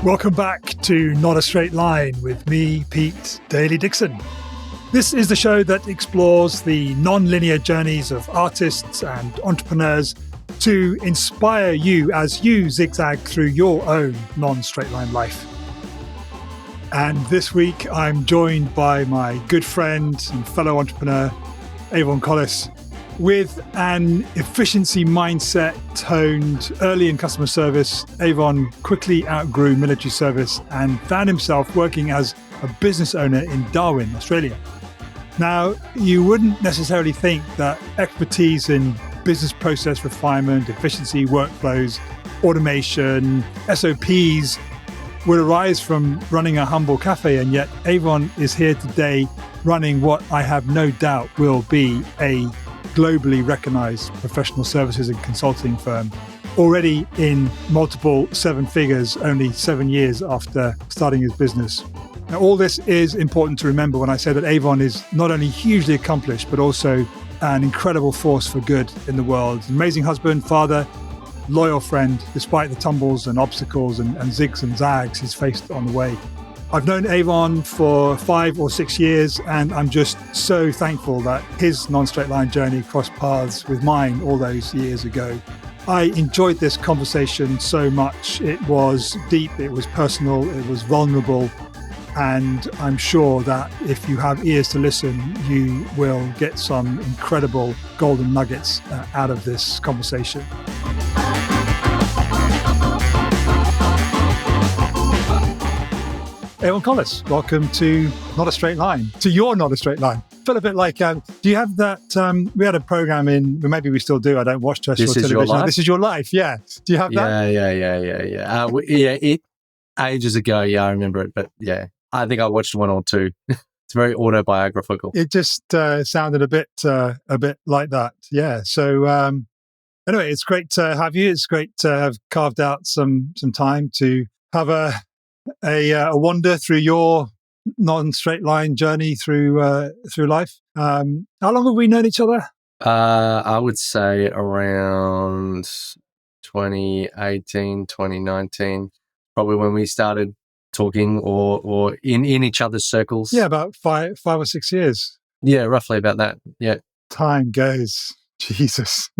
Welcome back to Not a Straight Line with me, Pete Daly-Dickson. This is the show that explores the non-linear journeys of artists and entrepreneurs to inspire you as you zigzag through your own non-straight line life. And this week, I'm joined by my good friend and fellow entrepreneur, Avon Collis, with an efficiency mindset honed early in customer service. Avon quickly outgrew military service and found himself working as a business owner in Darwin, Australia. Now, you wouldn't necessarily think that expertise in business process refinement, efficiency, workflows, automation, SOPs would arise from running a humble cafe, and yet Avon is here today running what I have no doubt will be a globally recognized professional services and consulting firm, already in multiple seven figures only 7 years after starting his business. Now, all this is important to remember when I say that Avon is not only hugely accomplished, but also an incredible force for good in the world. An amazing husband, father, loyal friend, despite the tumbles and obstacles and zigs and zags he's faced on the way. I've known Avon for 5 or 6 years, and I'm just so thankful that his non-straight line journey crossed paths with mine all those years ago. I enjoyed this conversation so much. It was deep, it was personal, it was vulnerable, and I'm sure that if you have ears to listen, you will get some incredible golden nuggets out of this conversation. Avon Collis, welcome to Not a Straight Line, to your Not a Straight Line. Felt a bit like, do you have that, we had a program in, maybe we still do, I don't watch terrestrial television. This is your life, yeah. Do you have that? Yeah. Ages ago, I remember it, but yeah, I think I watched one or two. It's very autobiographical. It just sounded a bit like that, yeah. So anyway, it's great to have you. It's great to have carved out some time to have a wander through your non-straight line journey through life. How long have we known each other? I would say around 2018, 2019, probably when we started talking or in each other's circles. Yeah, about five or 6 years. Yeah, roughly about that. Yeah. Time goes. Jesus.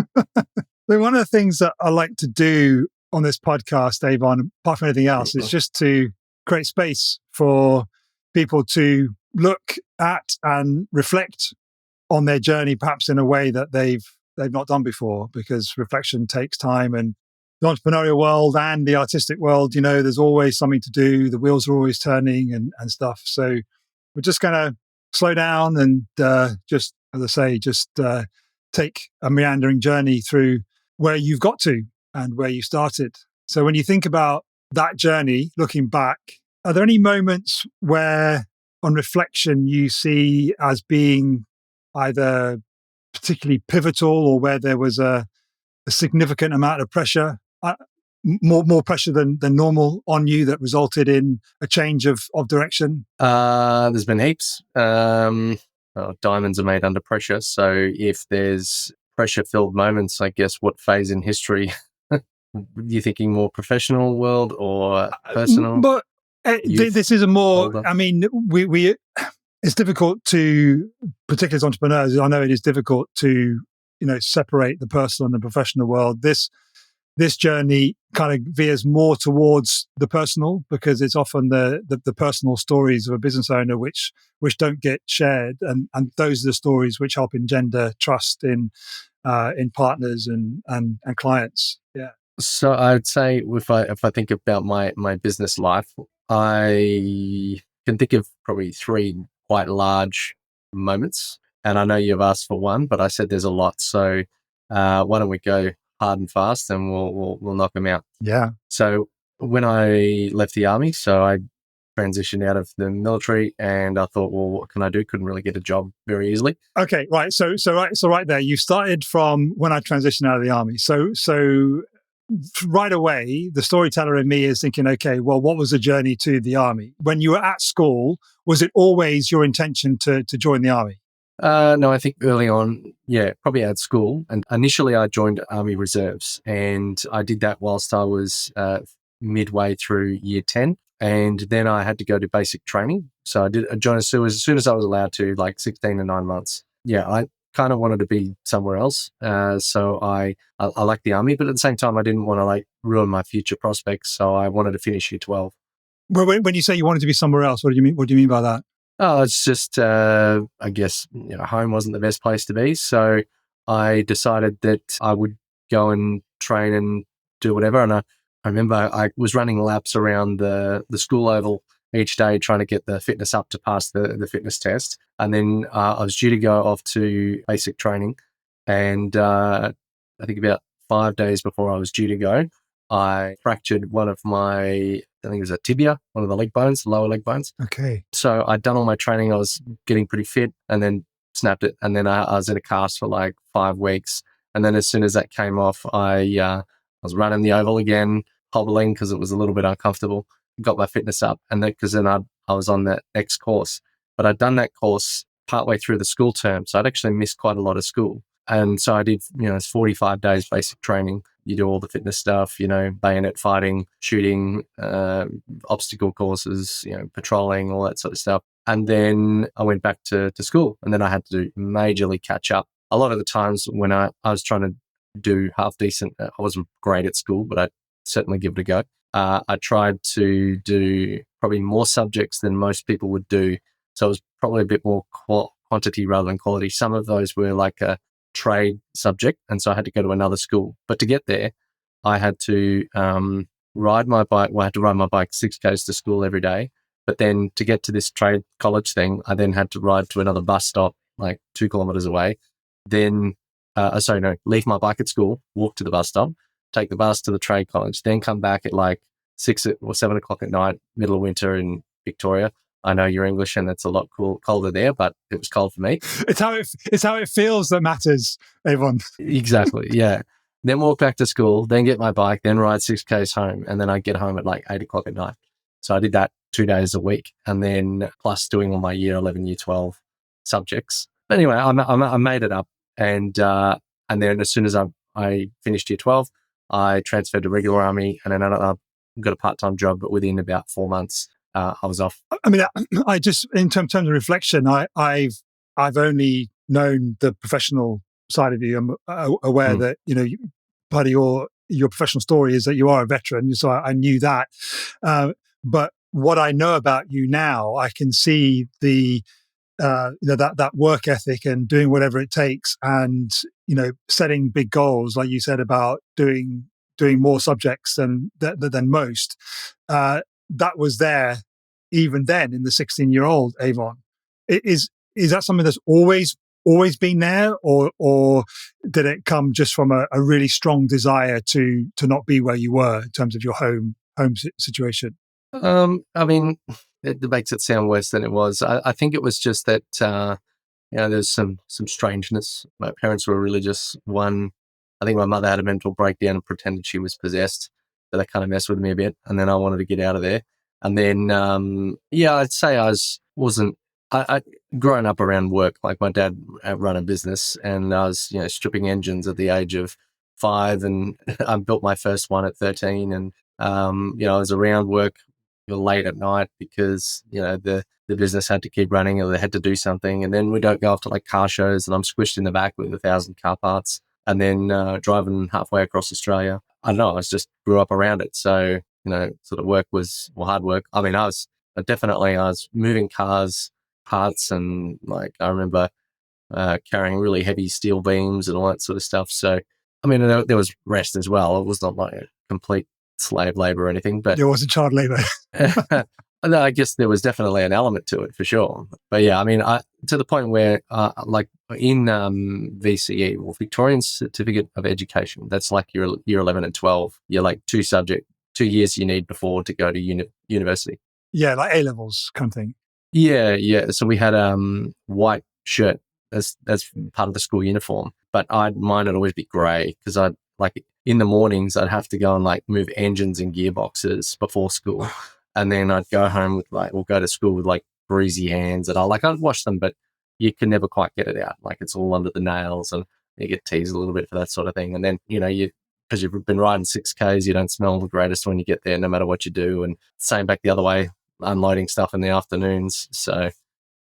One of the things that I like to do on this podcast, Avon, apart from anything else, is just to create space for people to look at and reflect on their journey, perhaps in a way that they've not done before, because reflection takes time. And the entrepreneurial world and the artistic world, there's always something to do. The wheels are always turning and stuff. So we're just going to slow down and just, as I say, take a meandering journey through where you've got to and where you started. So when you think about that journey, looking back, are there any moments where, on reflection, you see as being either particularly pivotal or where there was a significant amount of pressure, more pressure than normal on you that resulted in a change of direction? There's been heaps. Diamonds are made under pressure. So if there's pressure-filled moments, I guess what phase in history you thinking, more professional world or personal? But this is a more, older? I mean, we it's difficult to, particularly as entrepreneurs, I know it is difficult to, separate the personal and the professional world. This journey kind of veers more towards the personal, because it's often the personal stories of a business owner which don't get shared, and those are the stories which help engender trust in partners and clients. Yeah. So I would say if I think about my business life, I can think of probably 3 quite large moments. And I know you've asked for one, but I said there's a lot. So why don't we go hard and fast and we'll knock them out. Yeah. So when I left the army, so I transitioned out of the military, and I thought, well, what can I do? Couldn't really get a job very easily. Okay, right. So right there, you started from when I transitioned out of the army. So right away, the storyteller in me is thinking, okay, well, what was the journey to the army? When you were at school, was it always your intention to join the army? No, I think early on, probably at school. And initially I joined Army Reserves, and I did that whilst I was midway through year 10. And then I had to go to basic training. So I joined as soon as I was allowed to, like 16 and 9 months. Yeah, I kind of wanted to be somewhere else. So I liked the army, but at the same time, I didn't want to like ruin my future prospects. So I wanted to finish year 12. Well, when you say you wanted to be somewhere else, what do you mean? What do you mean by that? Oh, it's just, I guess, home wasn't the best place to be. So I decided that I would go and train and do whatever. And I remember I was running laps around the school oval each day, trying to get the fitness up to pass the fitness test. And then I was due to go off to basic training. And I think about 5 days before I was due to go, I fractured one of my, I think it was a tibia, one of the leg bones, lower leg bones. Okay. So I'd done all my training. I was getting pretty fit and then snapped it. And then I was in a cast for like 5 weeks. And then as soon as that came off, I was running the oval again, hobbling because it was a little bit uncomfortable. Got my fitness up. And then, because then I was on that next course. But I'd done that course partway through the school term. So I'd actually missed quite a lot of school. And so I did, it's 45 days basic training. You do all the fitness stuff, bayonet fighting, shooting, obstacle courses, patrolling, all that sort of stuff. And then I went back to school, and then I had to majorly catch up. A lot of the times when I was trying to do half decent, I wasn't great at school, but I'd certainly give it a go. I tried to do probably more subjects than most people would do. So it was probably a bit more quantity rather than quality. Some of those were like a trade subject, and so I had to go to another school. But to get there, I had to ride my bike. Well, I had to ride my bike 6 k's to school every day. But then to get to this trade college thing, I then had to ride to another bus stop like 2 kilometers away. Then, leave my bike at school, walk to the bus stop, take the bus to the trade college, then come back at like 6 or 7 o'clock at night, middle of winter in Victoria. I know you're English and it's a lot colder there, but it was cold for me. It's how it feels that matters, Avon. Exactly, yeah. Then walk back to school, then get my bike, then ride 6 k's home, and then I'd get home at like 8 o'clock at night. So I did that 2 days a week, and then plus doing all my year 11, year 12 subjects. But anyway, I made it up, and then as soon as I finished year 12, I transferred to regular army, and then I got a part-time job, but within about 4 months, I was off. I mean, I just, in terms of reflection, I've only known the professional side of you. I'm aware that, part of your professional story is that you are a veteran. So I knew that. But what I know about you now, I can see that work ethic and doing whatever it takes, and, setting big goals, like you said, about doing more subjects than most. That was there even then in the 16-year-old Avon. Is that something that's always been there, or did it come just from a really strong desire to not be where you were in terms of your home situation? I mean, it makes it sound worse than it was. I think it was just that there's some strangeness. My parents were religious. I think my mother had a mental breakdown and pretended she was possessed. So that kind of messed with me a bit. And then I wanted to get out of there. And then, I'd say I growing up around work, like my dad ran a business, and I was, stripping engines at the age of 5, and I built my first one at 13. And, I was around work late at night because, the business had to keep running, or they had to do something. And then we don't go off to like car shows, and I'm squished in the back with 1,000 car parts, and then driving halfway across Australia. I don't know, I just grew up around it. So, sort of work was hard work. I mean, I was moving cars, parts, and like I remember carrying really heavy steel beams and all that sort of stuff. So, I mean, there was rest as well. It was not like a complete slave labor or anything, but there wasn't child labor. No, I guess there was definitely an element to it for sure. But yeah, I mean, to the point where, like in VCE, or Victorian Certificate of Education, that's like your year 11 and 12. You're like 2 years you need before to go to university. Yeah, like A-levels kind of thing. Yeah. So we had white shirt as part of the school uniform, but mine would always be grey, because I'd like in the mornings I'd have to go and like move engines and gearboxes before school. And then I'd go home go to school with like greasy hands, and I'd wash them, but you can never quite get it out. Like it's all under the nails, and you get teased a little bit for that sort of thing. And then, you because you've been riding 6Ks, you don't smell the greatest when you get there, no matter what you do. And same back the other way, unloading stuff in the afternoons. So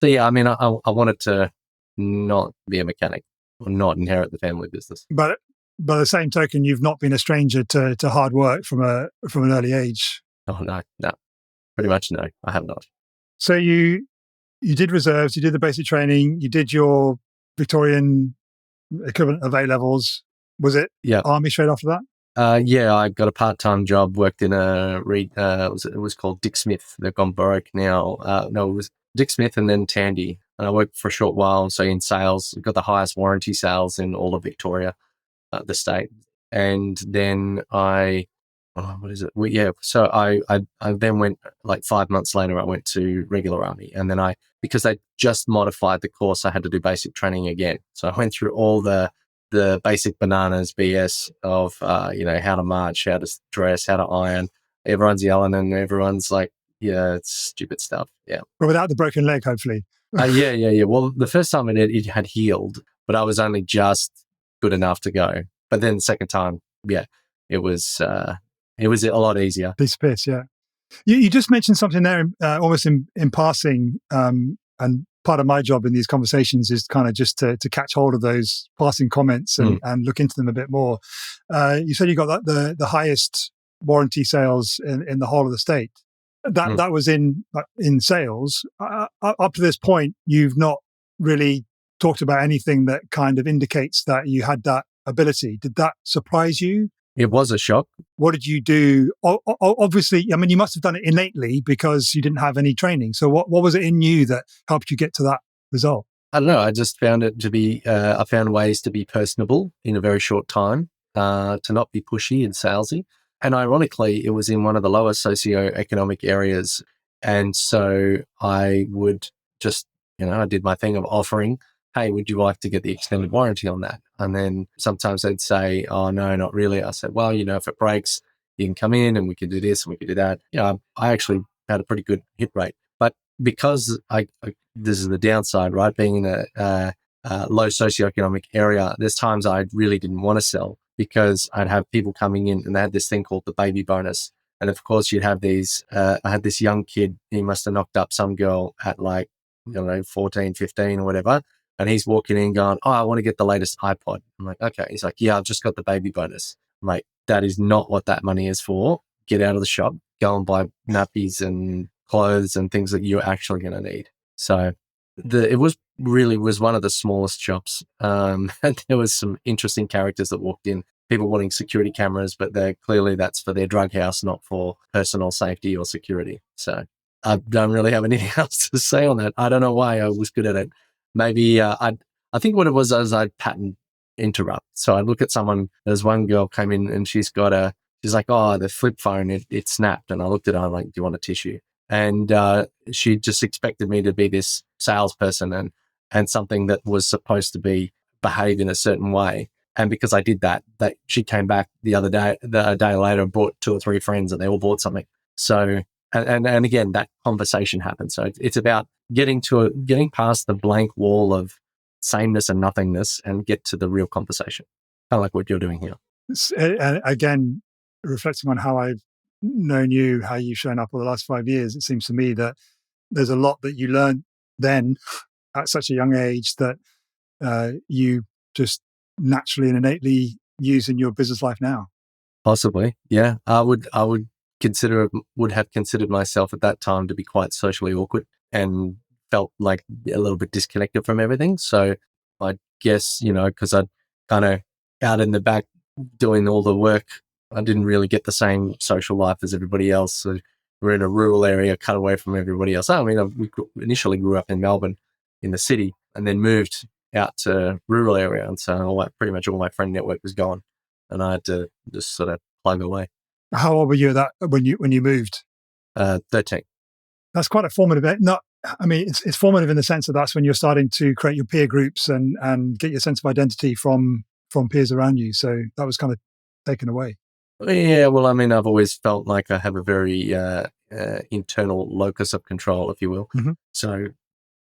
yeah, I mean, I wanted to not be a mechanic or not inherit the family business. But by the same token, you've not been a stranger to hard work from an early age. Oh, no, pretty much no, I have not. So you did reserves, you did the basic training, you did your Victorian equivalent of A-levels. Was it Army straight after that? Yeah, I got a part-time job, worked in it was called Dick Smith. They've gone broke now. No, it was Dick Smith and then Tandy. And I worked for a short while, so in sales, got the highest warranty sales in all of Victoria, the state. And then so I then went, like 5 months later, I went to regular Army. And then because they just modified the course, I had to do basic training again. So I went through all the basic bananas BS of, how to march, how to dress, how to iron. Everyone's yelling and everyone's like, yeah, it's stupid stuff. Yeah. But without the broken leg, hopefully. Yeah. Well, the first time it had healed, but I was only just good enough to go. But then the second time, yeah, it was a lot easier. Piece of piss, yeah. You just mentioned something there, almost in passing, and part of my job in these conversations is kind of just to catch hold of those passing comments and look into them a bit more. You said you got the highest warranty sales in the whole of the state. That was in sales. Up to this point, you've not really talked about anything that kind of indicates that you had that ability. Did that surprise you? It was a shock. What did you do? Obviously, I mean, you must have done it innately because you didn't have any training. So what was it in you that helped you get to that result? I don't know. I just found it to be, I found ways to be personable in a very short time, to not be pushy and salesy. And ironically, it was in one of the lower socioeconomic areas. And so I would just, I did my thing of offering, hey, would you like to get the extended warranty on that? And then sometimes they'd say, oh, no, not really. I said, well, if it breaks, you can come in and we can do this and we can do that. I actually had a pretty good hit rate. But because this is the downside, right? Being in a low socioeconomic area, there's times I really didn't want to sell because I'd have people coming in and they had this thing called the baby bonus. And of course, you'd have these, I had this young kid, he must have knocked up some girl at 14, 15 or whatever. And he's walking in going, oh, I want to get the latest iPod. I'm like, okay. He's like, yeah, I've just got the baby bonus. I'm like, that is not what that money is for. Get out of the shop, go and buy nappies and clothes and things that you're actually going to need. So it was one of the smallest shops. And there was some interesting characters that walked in, people wanting security cameras, but that's for their drug house, not for personal safety or security. So I don't really have anything else to say on that. I don't know why I was good at it. Maybe I think what it was I'd pattern interrupt. So I look at someone, there's one girl came in and she's like, oh, the flip phone, it snapped. And I looked at her, I'm like, do you want a tissue? And she just expected me to be this salesperson and something that was supposed to behave in a certain way. And because I did that she came back the day later and brought 2 or 3 friends and they all bought something. So, and again, that conversation happened. So it's about getting past the blank wall of sameness and nothingness and get to the real conversation. Kind of like what you're doing here. And again, reflecting on how I've known you, how you've shown up over the last 5 years, it seems to me that there's a lot that you learned then at such a young age that you just naturally and innately use in your business life now. Possibly, yeah. I would have considered myself at that time to be quite socially awkward and felt like a little bit disconnected from everything. So I guess, because I'd kind of out in the back doing all the work, I didn't really get the same social life as everybody else. So we're in a rural area, cut away from everybody else. I mean, we initially grew up in Melbourne in the city and then moved out to rural area. And so pretty much all my friend network was gone and I had to just sort of plug away. How old were you when you moved? 13. That's quite a formative. It's formative in the sense that that's when you're starting to create your peer groups and get your sense of identity from peers around you. So that was kind of taken away. Yeah, well, I've always felt like I have a very internal locus of control, if you will. Mm-hmm. So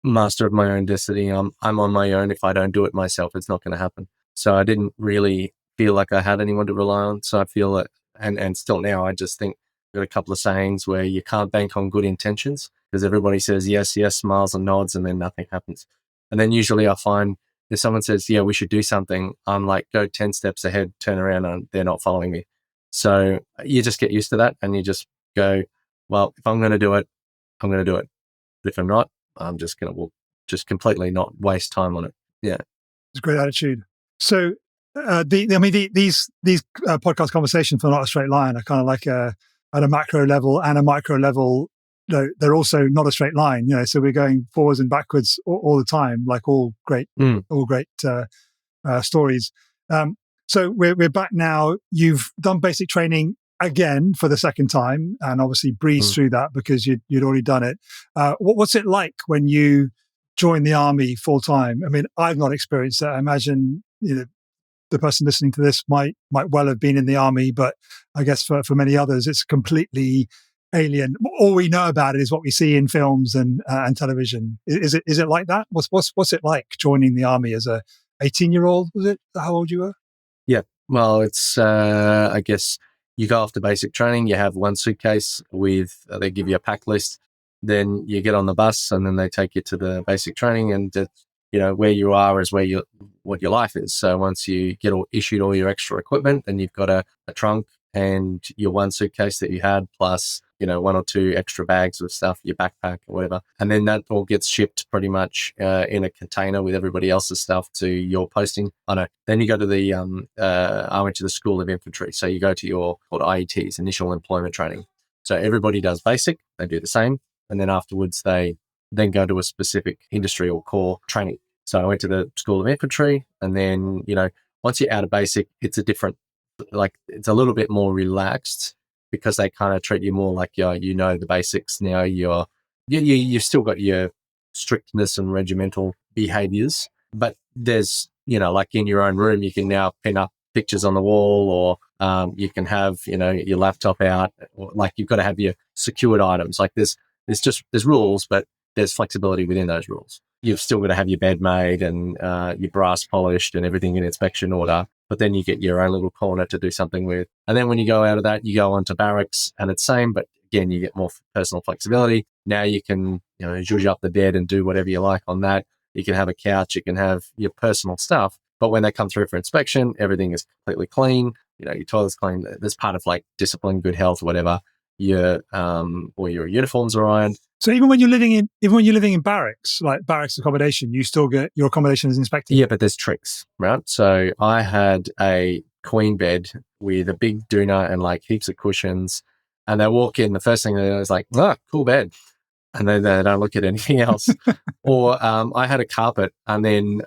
master of my own destiny. I'm on my own. If I don't do it myself, it's not going to happen. So I didn't really feel like I had anyone to rely on. So I feel that, and still now, I just think I've got a couple of sayings where you can't bank on good intentions because everybody says yes, yes, smiles and nods, and then nothing happens. And then usually I find if someone says, yeah, we should do something, I'm like, go 10 steps ahead, turn around, and they're not following me. So you just get used to that and you just go, well, if I'm going to do it, I'm going to do it. But if I'm not, I'm just going to just completely not waste time on it. Yeah. It's a great attitude. So, these podcast conversations are not a straight line. I kind of like at a macro level and a micro level. They're also not a straight line. So we're going forwards and backwards all the time, like all great stories. So we're back now. You've done basic training again for the second time, and obviously breezed through that because you'd already done it. What's it like when you join the army full time? I mean, I've not experienced that. I imagine the person listening to this might well have been in the army, but I guess for many others, it's completely alien. All we know about it is what we see in films and television. Is it like that? What's it like joining the army as a 18-year-old? Was it how old you were? Yeah. Well, it's I guess you go after basic training. You have one suitcase with they give you a pack list. Then you get on the bus, and then they take you to the basic training, and where you are is what your life is. So once you get issued all your extra equipment, then you've got a trunk and your one suitcase that you had, plus one or two extra bags of stuff, your backpack or whatever, and then that all gets shipped pretty much in a container with everybody else's stuff to your posting. Then you go to I went to the School of Infantry, so you go to your called IETs, Initial Employment Training. So everybody does basic, they do the same, and then afterwards they then go to a specific industry or core training. So I went to the School of Infantry, and then, once you're out of basic, it's it's a little bit more relaxed because they kind of treat you more like, the basics now. You've still got your strictness and regimental behaviors, but there's, like in your own room, you can now pin up pictures on the wall, or you can have, your laptop out, or like you've got to have your secured items. Like there's rules, but there's flexibility within those rules. You've still got to have your bed made and your brass polished and everything in inspection order, but then you get your own little corner to do something with. And then when you go out of that, you go on to barracks, and it's same, but again, you get more personal flexibility. Now you can, zhuzh up the bed and do whatever you like on that. You can have a couch, you can have your personal stuff, but when they come through for inspection, everything is completely clean. Your toilet's clean. There's part of like discipline, good health, whatever. Your uniforms are ironed. So even when you're living in barracks, like barracks accommodation, you still get your accommodation is inspected? Yeah, but there's tricks, right? So I had a queen bed with a big doona and like heaps of cushions, and they walk in, the first thing they do is like, cool bed. And then they don't look at anything else. Or I had a carpet, and then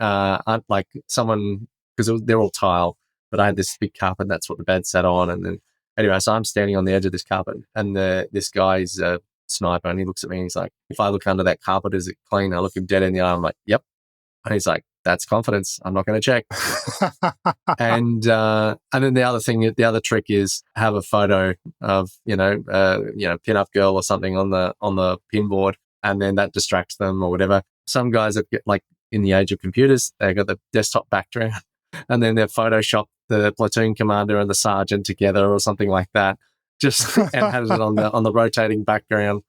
like someone, because they're all tile, but I had this big carpet, that's what the bed sat on. And then anyway, so I'm standing on the edge of this carpet, and this guy's a sniper, and he looks at me and he's like, if I look under that carpet, is it clean? I look him dead in the eye. I'm like, yep. And he's like, that's confidence. I'm not going to check. And then the other trick is have a photo of, pin-up girl or something on the pin board, and then that distracts them or whatever. Some guys that get like in the age of computers, they got the desktop background, and then they've photoshopped the platoon commander and the sergeant together or something like that, just and had it on the rotating background.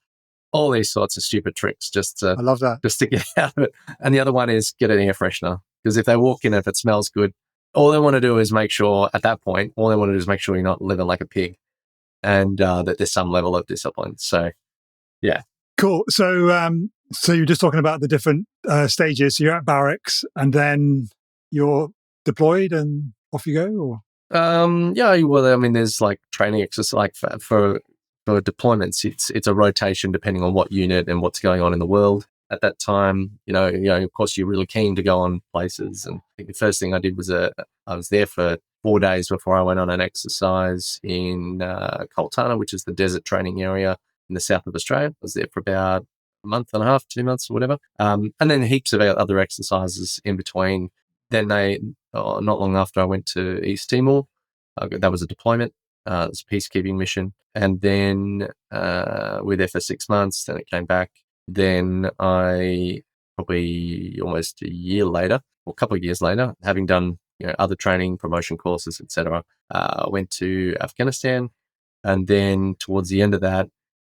All these sorts of stupid tricks I love that. Just to get out of it. And the other one is get an air freshener, because if they walk in, if it smells good, all they want to do is make sure you're not living like a pig, and that there's some level of discipline. So, yeah. Cool. So you're just talking about the different stages. So you're at barracks, and then you're deployed, and off you go, or? Yeah. Well, I mean, there's like training exercise, like for deployments, it's a rotation depending on what unit and what's going on in the world at that time. Of course, you're really keen to go on places. And I think the first thing I did was I was there for 4 days before I went on an exercise in Coltana, which is the desert training area in the south of Australia. I was there for about a month and a half, 2 months or whatever. And then heaps of other exercises in between. Then not long after, I went to East Timor. That was a deployment. It was a peacekeeping mission. And then we were there for 6 months. Then it came back. Then I probably almost a year later, or a couple of years later, having done other training, promotion courses, etc. Went to Afghanistan, and then towards the end of that,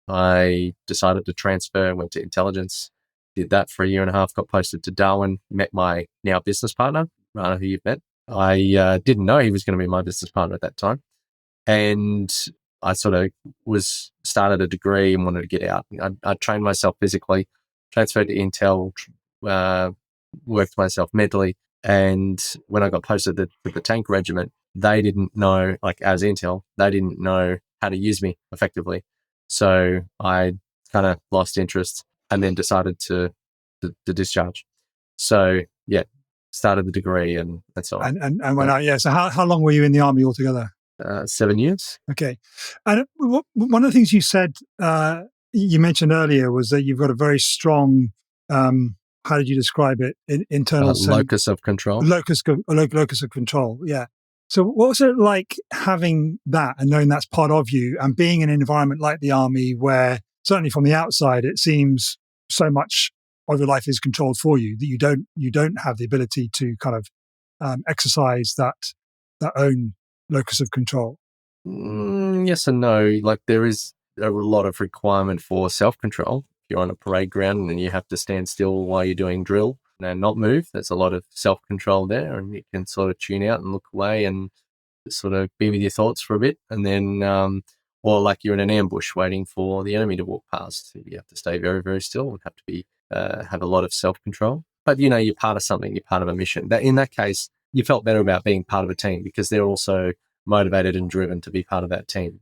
I decided to transfer. Went to intelligence, did that for a year and a half. Got posted to Darwin. Met my now business partner, who you've met. I didn't know he was going to be my business partner at that time, and I sort of started a degree and wanted to get out. I trained myself physically, transferred to Intel, worked myself mentally. And when I got posted to the tank regiment, they didn't know, like as Intel, they didn't know how to use me effectively. So I kind of lost interest and then decided to discharge. So yeah, started the degree and so on. And went out. Yeah. So how long were you in the army altogether? 7 years. Okay. And one of the things you said, you mentioned earlier, was that you've got a very strong, how did you describe it? Internal locus of control. Locus of control. Yeah. So what was it like having that and knowing that's part of you and being in an environment like the army where certainly from the outside, it seems so much of your life is controlled for you that you don't have the ability to kind of exercise that own locus of control? Yes and no. Like there is a lot of requirement for self-control. If you're on a parade ground and you have to stand still while you're doing drill and not move, there's a lot of self-control there, and you can sort of tune out and look away and sort of be with your thoughts for a bit. And then, or like you're in an ambush waiting for the enemy to walk past, you have to stay very, very still and have to be have a lot of self-control. But you're part of something, you're part of a mission. That in that case, you felt better about being part of a team because they're also motivated and driven to be part of that team.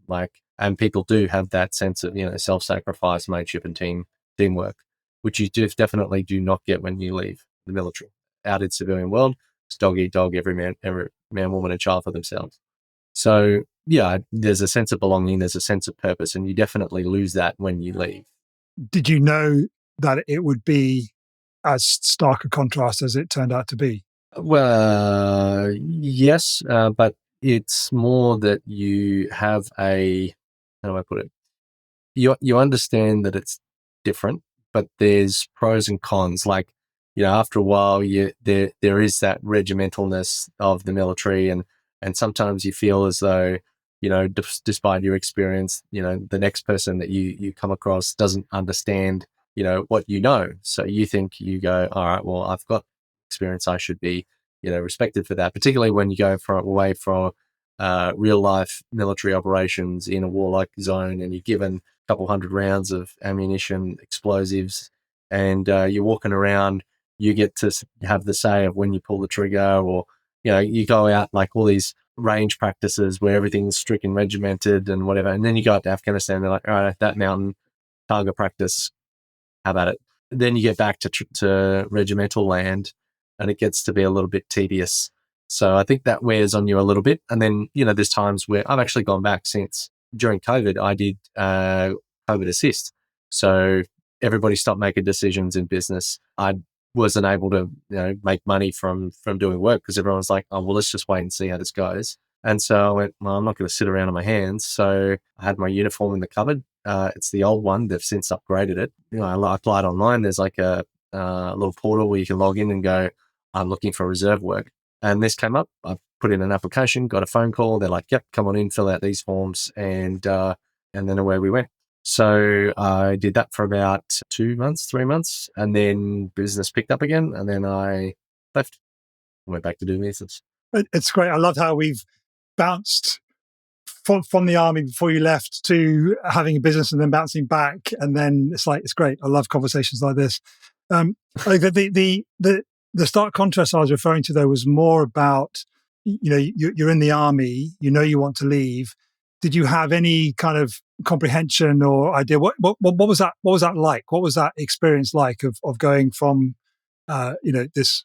And people do have that sense of, self-sacrifice, mateship and teamwork, which you definitely do not get when you leave the military. Out in civilian world, it's dog eat dog, every man, woman and child for themselves. So yeah, there's a sense of belonging, there's a sense of purpose, and you definitely lose that when you leave. Did you know that it would be as stark a contrast as it turned out to be? Well, yes, but it's more that you have how do I put it? You understand that it's different, but there's pros and cons. Like, after a while, there is that regimentalness of the military, and sometimes you feel as though, despite your experience, the next person that you come across doesn't understand, what you know. So you think you go, all right, well, I've got experience, I should be, respected for that. Particularly when you go away from real life military operations in a warlike zone, and you're given couple hundred rounds of ammunition, explosives, and you're walking around, you get to have the say of when you pull the trigger, or, you go out like all these range practices where everything's strict and regimented and whatever. And then you go out to Afghanistan, they're like, all right, that mountain target practice, how about it? Then you get back to regimental land and it gets to be a little bit tedious. So I think that wears on you a little bit. And then, there's times where I've actually gone back since during COVID, I did COVID assist. So everybody stopped making decisions in business. I wasn't able to, make money from doing work because everyone was like, oh, well, let's just wait and see how this goes. And so I went, well, I'm not going to sit around on my hands. So I had my uniform in the cupboard. It's the old one. They've since upgraded it. I applied online. There's like a little portal where you can log in and go, I'm looking for reserve work. And this came up. I put in an application, got a phone call. They're like, yep, come on in, fill out these forms. And then away we went. So I did that for about 2 months, 3 months. And then business picked up again. And then I left and went back to doing business. It's great. I love how we've bounced from the army before you left to having a business and then bouncing back. And then it's great. I love conversations like this. Like the stark contrast I was referring to, though, was more about, you're in the army, you want to leave. Did you have any kind of comprehension or idea? What was that? What was that like? What was that experience like of going from, this,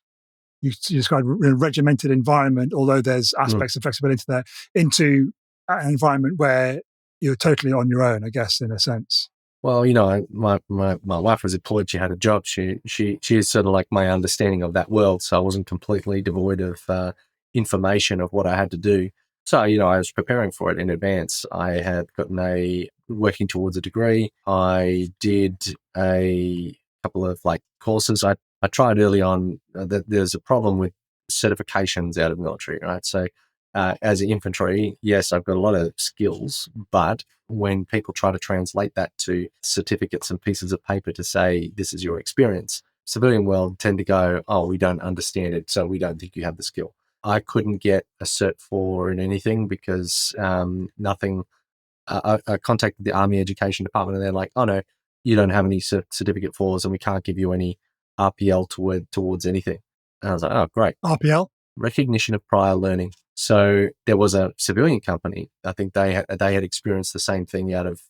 you described a regimented environment, although there's aspects of flexibility there, into an environment where you're totally on your own, I guess, in a sense? Well, my wife was employed. She had a job. She is sort of like my understanding of that world. So I wasn't completely devoid of information of what I had to do. So, I was preparing for it in advance. I had gotten working towards a degree. I did a couple of courses. I tried early on that there's a problem with certifications out of military, right? So as an infantry, yes, I've got a lot of skills, but when people try to translate that to certificates and pieces of paper to say this is your experience, civilian world tend to go, oh, we don't understand it, so we don't think you have the skill. I couldn't get a cert for in anything because nothing. I contacted the Army Education Department and they're like, oh no, you don't have any certificate for us and we can't give you any RPL towards anything. And I was like, oh, great. RPL? Recognition of prior learning. So there was a civilian company. I think they had experienced the same thing out of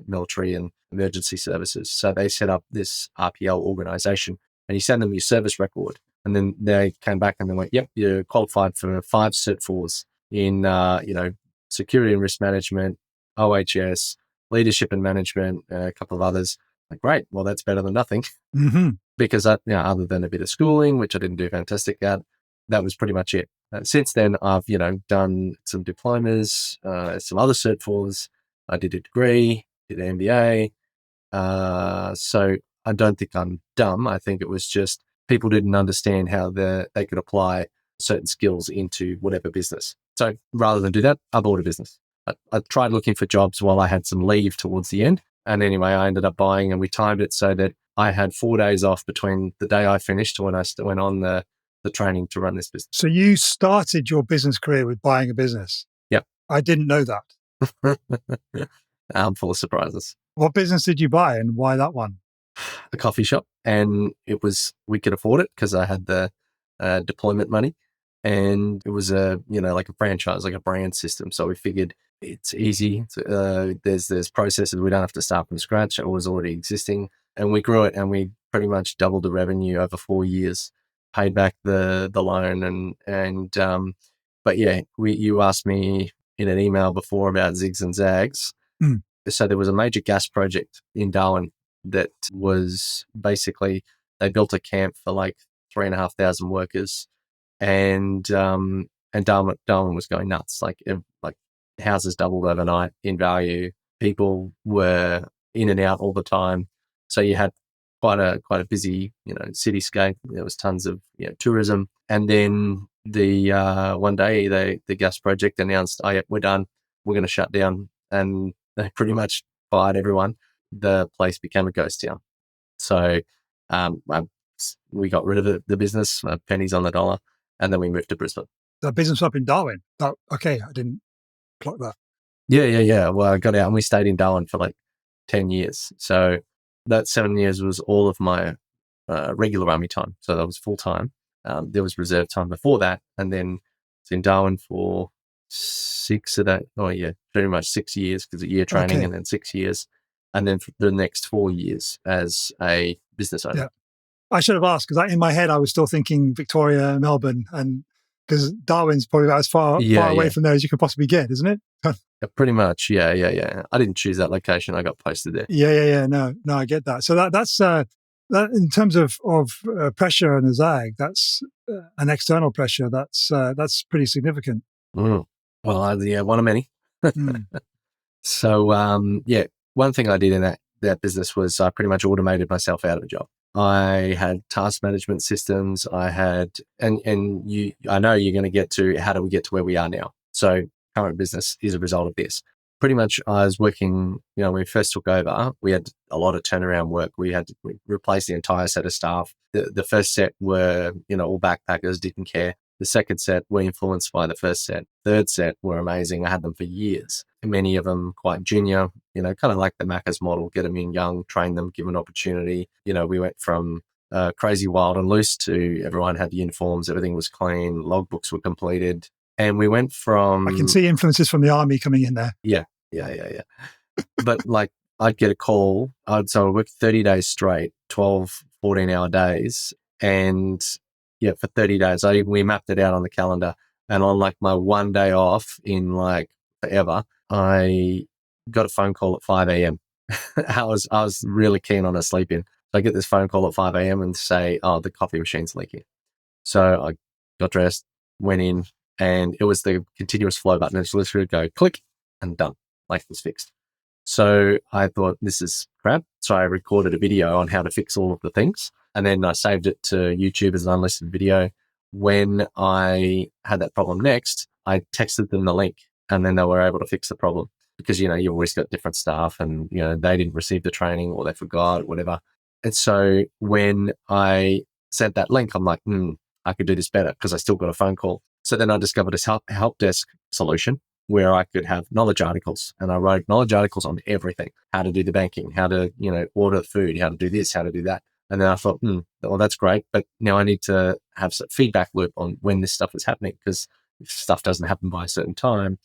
military and emergency services. So they set up this RPL organization and you send them your service record. And then they came back and they went, yep, you're qualified for 5 Cert 4s in, security and risk management, OHS, leadership and management, a couple of others. Like, great. Well, that's better than nothing. Mm-hmm. Because other than a bit of schooling, which I didn't do fantastic at, that was pretty much it. Since then, I've, done some diplomas, some other Cert 4s. I did a degree, did an MBA. So I don't think I'm dumb. I think it was just people didn't understand how they could apply certain skills into whatever business. So rather than do that, I bought a business. I tried looking for jobs while I had some leave towards the end. And anyway, I ended up buying and we timed it so that I had 4 days off between the day I finished to when I went on the training to run this business. So you started your business career with buying a business? Yep. I didn't know that. I'm full of surprises. What business did you buy and why that one? A coffee shop, and we could afford it because I had the deployment money, and it was like a franchise, like a brand system. So we figured it's easy. There's processes we don't have to start from scratch. It was already existing, and we grew it, and we pretty much doubled the revenue over 4 years, paid back the loan, but yeah, you asked me in an email before about zigs and zags. Mm. So there was a major gas project in Darwin that was basically, they built a camp for like 3,500 workers, and Darwin was going nuts. Like houses doubled overnight in value. People were in and out all the time. So you had quite a busy, cityscape. There was tons of tourism. And then the one day the gas project announced, oh yeah, we're done. We're going to shut down. And they pretty much fired everyone. The place became a ghost town. So we got rid of the business, pennies on the dollar, and then we moved to Brisbane. The business up in Darwin? Okay, I didn't clock that. Yeah. Well, I got out and we stayed in Darwin for like 10 years. So that 7 years was all of my regular army time. So that was full time. There was reserve time before that. And then it's in Darwin for 6 of that. Oh yeah, pretty much 6 years because a year training and then 6 years. And then for the next 4 years as a business owner. Yeah. I should have asked because in my head, I was still thinking Victoria, Melbourne, and because Darwin's probably about as far away from there as you could possibly get, isn't it? Pretty much. Yeah. I didn't choose that location. I got posted there. Yeah. No, I get that. So that's that in terms of pressure and a zag, that's an external pressure. That's pretty significant. Mm. Well, one of many. So, one thing I did in that business was I pretty much automated myself out of a job. I had task management systems. I had, I know you're going to get to how do we get to where we are now. So current business is a result of this. Pretty much I was working, when we first took over, we had a lot of turnaround work. We replaced the entire set of staff. The first set were, all backpackers, didn't care. The second set were influenced by the first set. Third set were amazing. I had them for years. Many of them quite junior, kind of like the Macca's model, get them in young, train them, give an opportunity. We went from crazy wild and loose to everyone had uniforms, everything was clean, logbooks were completed. And we went from... I can see influences from the army coming in there. Yeah. But I'd get a call. So I worked 30 days straight, 12, 14-hour days. And for 30 days, we mapped it out on the calendar. And on my one day off in forever, I got a phone call at 5 a.m. I was really keen on a sleep in. So I get this phone call at 5 a.m. and say, oh, the coffee machine's leaking. So I got dressed, went in, and it was the continuous flow button. It's literally go click and done. Life was fixed. So I thought, this is crap. So I recorded a video on how to fix all of the things. And then I saved it to YouTube as an unlisted video. when I had that problem next, I texted them the link and then they were able to fix the problem because, you've always got different staff and, they didn't receive the training or they forgot, whatever. And so when I sent that link, I'm like, I could do this better because I still got a phone call. So then I discovered this help desk solution where I could have knowledge articles, and I wrote knowledge articles on everything: how to do the banking, how to, order food, how to do this, how to do that. And then I thought, well, that's great, but now I need to have some feedback loop on when this stuff is happening, because if stuff doesn't happen by a certain time,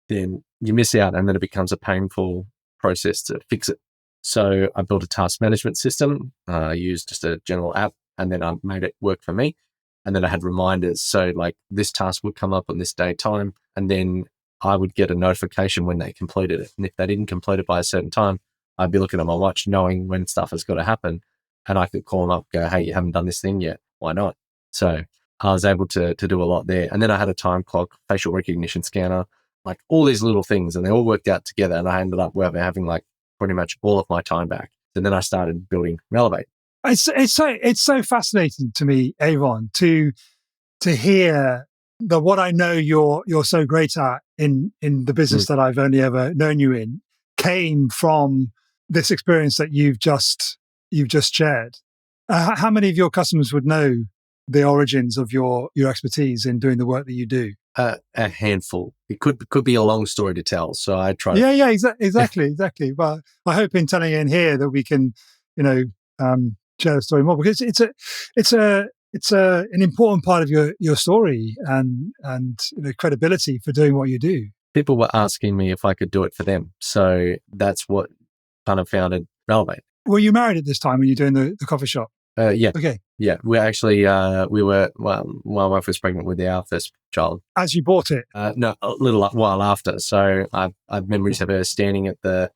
then you miss out, and then it becomes a painful process to fix it. So I built a task management system. I used just a general app, and then I made it work for me. And then I had reminders. So like this task would come up on this day time, and then I would get a notification when they completed it. And if they didn't complete it by a certain time, I'd be looking at my watch knowing when stuff has got to happen. And I could call them up, go, hey, you haven't done this thing yet. Why not? So I was able to do a lot there. And then I had a time clock, facial recognition scanner, like all these little things, and they all worked out together. And I ended up having like pretty much all of my time back. And then I started building Relevate. It's so fascinating to me, Avon, to hear that what I know you're so great at in the business that I've only ever known you in came from this experience that you've just shared. How many of your customers would know the origins of your expertise in doing the work that you do? A handful. It could be a long story to tell. So I try. Yeah, exactly. But I hope in telling it in here that we can, share the story more, because it's an important part of your story and credibility for doing what you do. People were asking me if I could do it for them, so that's what kind of founded Relevate. Were you married at this time when you were doing the coffee shop? Yeah. Okay. Yeah, we actually my wife was pregnant with our first child. As you bought it? No, a little while after. So I've memories of her standing at the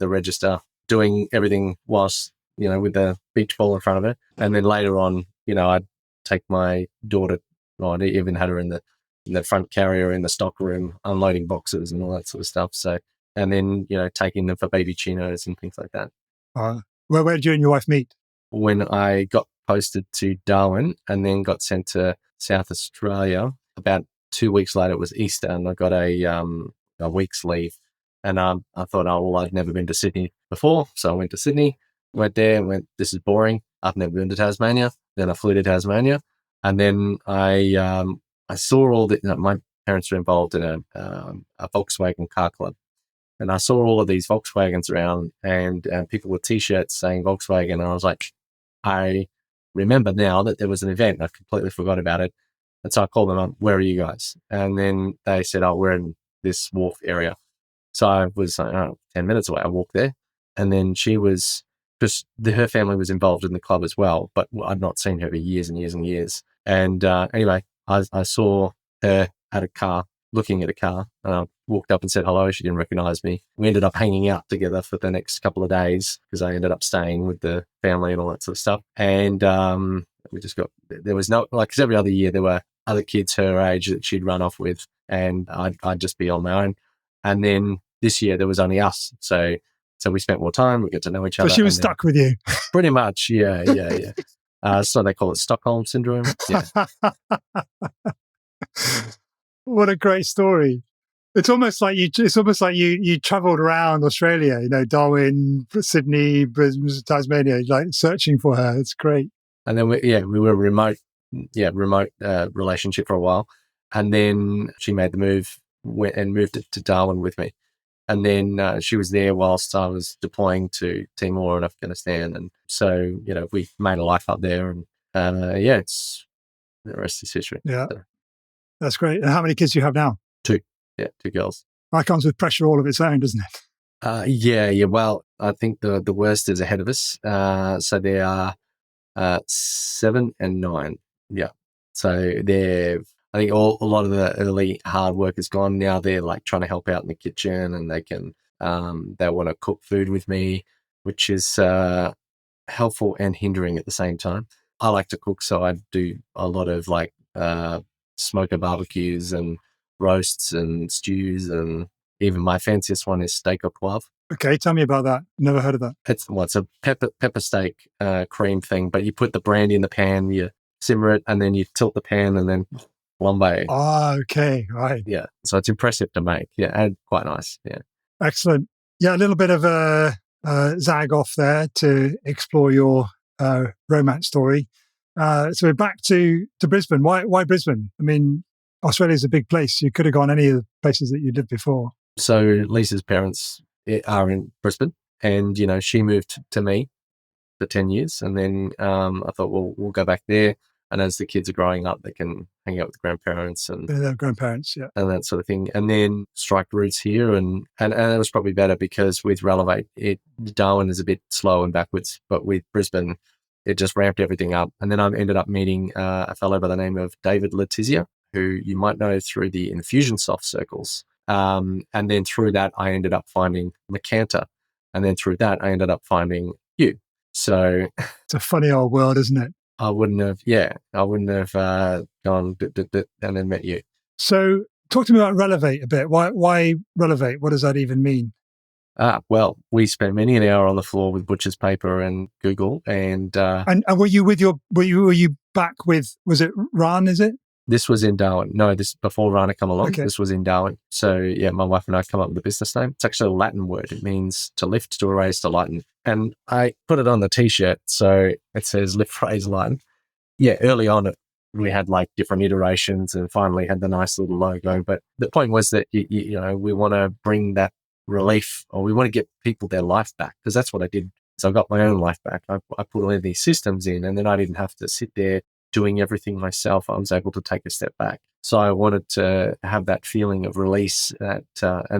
register, doing everything whilst with the beach ball in front of her, and then later on, I'd take my daughter. I even had her in the front carrier in the stock room, unloading boxes and all that sort of stuff. So, and then taking them for baby chinos and things like that. Where did you and your wife meet? When I got posted to Darwin and then got sent to South Australia, about 2 weeks later, it was Easter, and I got a week's leave. And I thought, I'd never been to Sydney before. So I went to Sydney, went there, this is boring. I've never been to Tasmania. Then I flew to Tasmania. And then I saw all the, my parents were involved in a Volkswagen car club. And I saw all of these Volkswagens around and people with T-shirts saying Volkswagen. And I was like, I remember now that there was an event. I completely forgot about it. And so I called them up, where are you guys? And then they said, we're in this wharf area. So I was 10 minutes away. I walked there. And then she was, because her family was involved in the club as well, but I'd not seen her for years and years and years. And anyway, I saw her at a car, looking at a car, and I walked up and said hello. She didn't recognize me. We ended up hanging out together for the next couple of days because I ended up staying with the family and all that sort of stuff. And there was no, like, because every other year there were other kids her age that she'd run off with, and I'd just be on my own. And then this year there was only us. So we spent more time. We get to know each other. So she was stuck with you. Pretty much. Yeah. So they call it Stockholm syndrome. Yeah. What a great story. It's almost like you traveled around Australia, Darwin, Sydney, Brisbane, Tasmania, like searching for her. It's great. And then we were remote relationship for a while. And then she made the move, went and moved to Darwin with me. And then she was there whilst I was deploying to Timor and Afghanistan. And so, we made a life up there. And it's the rest is history. Yeah, so. That's great. And how many kids do you have now? 2. Yeah, 2 girls. That comes with pressure all of its own, doesn't it? Yeah. Well, I think the worst is ahead of us. So they are 7 and 9. Yeah. So I think a lot of the early hard work is gone. Now they're like trying to help out in the kitchen, and they want to cook food with me, which is helpful and hindering at the same time. I like to cook, so I do a lot of like smoker barbecues and roasts and stews, and even my fanciest one is steak au poivre. Okay, tell me about that. Never heard of that. It's a pepper steak cream thing, but you put the brandy in the pan, you simmer it, and then you tilt the pan and then flambe. Ah, okay, right. Yeah. So it's impressive to make. Yeah. And quite nice. Yeah. Excellent. Yeah, a little bit of a zag off there to explore your romance story. So we're back to Brisbane. Why Brisbane? I mean, Australia's a big place. You could have gone any of the places that you lived before. So Lisa's parents are in Brisbane, and, she moved to me for 10 years. And then I thought, well, we'll go back there. And as the kids are growing up, they can hang out with grandparents and Their grandparents, yeah. and that sort of thing. And then strike roots here. And it was probably better because with Relevate, Darwin is a bit slow and backwards, but with Brisbane, it just ramped everything up. And then I ended up meeting a fellow by the name of David Letizia, who you might know through the Infusionsoft circles. And then through that, I ended up finding Macanta. And then through that, I ended up finding you. So it's a funny old world, isn't it? I wouldn't have gone and then met you. So talk to me about Relevate a bit. Why Relevate? What does that even mean? Well, we spent many an hour on the floor with butcher's paper and Google, and were you back with, was it Ran? Is it? This was in Darwin. No, this before Rana come along. Okay. This was in Darwin. So yeah, my wife and I come up with the business name. It's actually a Latin word. It means to lift, to raise, to lighten. And I put it on the t-shirt, so it says lift, raise, lighten. Yeah, early on we had like different iterations, and finally had the nice little logo. But the point was that we want to bring that relief, or we want to get people their life back, because that's what I did. So I got my own life back. I put all of these systems in, and then I didn't have to sit there doing everything myself. I was able to take a step back. So I wanted to have that feeling of release, and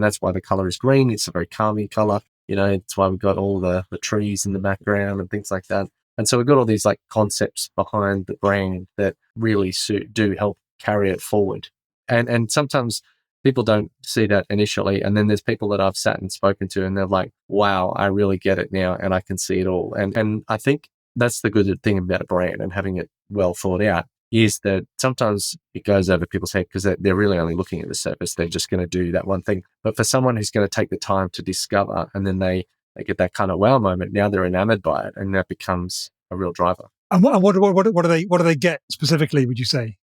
that's why the color is green. It's a very calming color. It's why we've got all the trees in the background and things like that. And so we've got all these like concepts behind the brand that really do help carry it forward. And sometimes people don't see that initially. And then there's people that I've sat and spoken to, and they're like, wow, I really get it now, and I can see it all. And I think that's the good thing about a brand and having it well thought out, is that sometimes it goes over people's head because they're really only looking at the surface. They're just going to do that one thing. But for someone who's going to take the time to discover, and then they get that kind of wow moment, now they're enamored by it, and that becomes a real driver. And what do they get specifically, would you say?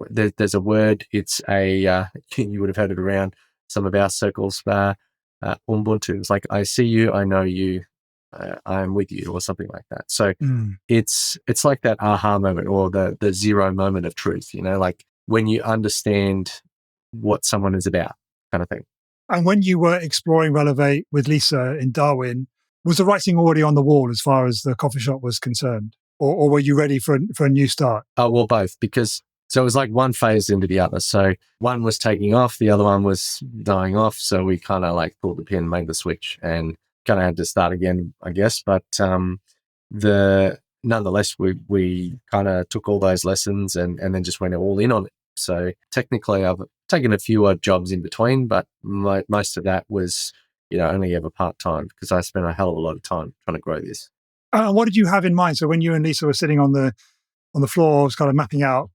There's a word. It's a you would have heard it around some of our circles. Ubuntu. It's like, I see you, I know you, I am with you, or something like that. So it's like that aha moment, or the zero moment of truth. Like when you understand what someone is about, kind of thing. And when you were exploring Relevate with Lisa in Darwin, was the writing already on the wall as far as the coffee shop was concerned, or were you ready for a new start? Well, both, because so it was like one phase into the other. So one was taking off, the other one was dying off. So we kind of like pulled the pin, made the switch, and kind of had to start again, I guess. But nonetheless, we kind of took all those lessons and then just went all in on it. So technically, I've taken a few odd jobs in between, but most of that was, only ever part-time, because I spent a hell of a lot of time trying to grow this. What did you have in mind? So when you and Lisa were sitting on the floor, kind of mapping out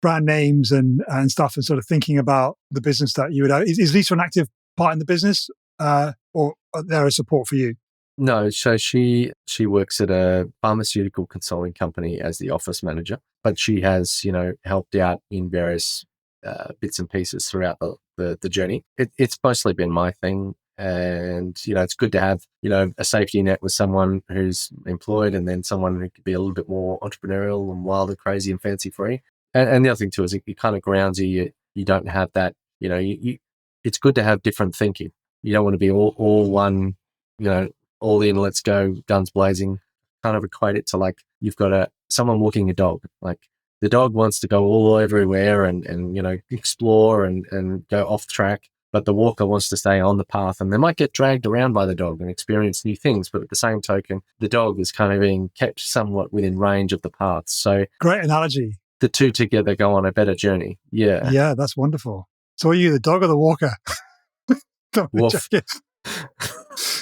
brand names and stuff, and sort of thinking about the business that you would have, is Lisa an active part in the business, or are there a support for you? No, so she works at a pharmaceutical consulting company as the office manager, but she has, helped out in various bits and pieces throughout the journey. It's mostly been my thing. And, it's good to have, a safety net with someone who's employed, and then someone who could be a little bit more entrepreneurial and wild and crazy and fancy free. And the other thing too is it kind of grounds you. You don't have that, it's good to have different thinking. You don't want to be all one, all in, let's go, guns blazing. Kind of equate it to like you've got someone walking a dog. Like the dog wants to go all everywhere and explore and go off track. But the walker wants to stay on the path, and they might get dragged around by the dog and experience new things. But at the same token, the dog is kind of being kept somewhat within range of the path. So great analogy. The two together go on a better journey. Yeah. Yeah, that's wonderful. So are you the dog or the walker? Woof.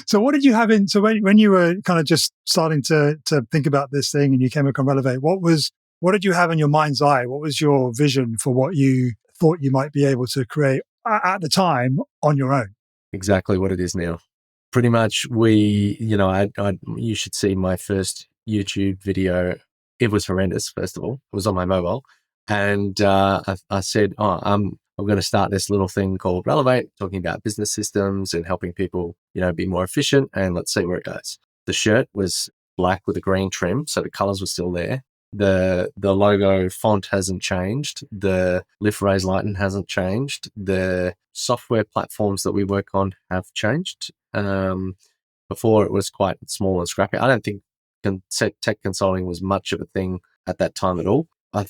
So what did you have in, so when you were kind of just starting to think about this thing and you came across Relevate, what did you have in your mind's eye? What was your vision for what you thought you might be able to create at the time on your own? Exactly what it is now. Pretty much you should see my first YouTube video It was horrendous, first of all. It was on my mobile. And I said, I'm going to start this little thing called Relevate, talking about business systems and helping people, be more efficient, and let's see where it goes. The shirt was black with a green trim, so the colors were still there. The logo font hasn't changed. The lift, raise, lighten hasn't changed. The software platforms that we work on have changed. Before it was quite small and scrappy. I don't think tech consulting was much of a thing at that time at all.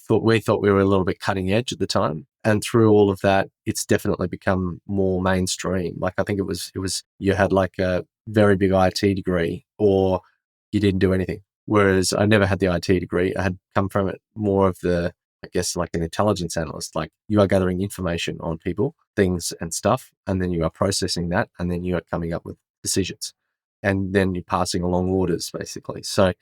We thought we were a little bit cutting edge at the time. And through all of that, it's definitely become more mainstream. Like, I think it was you had like a very big IT degree or you didn't do anything. Whereas I never had the IT degree. I had come from it more of the, I guess, like an intelligence analyst. Like, you are gathering information on people, things and stuff, and then you are processing that, and then you are coming up with decisions. And then you're passing along orders, basically. So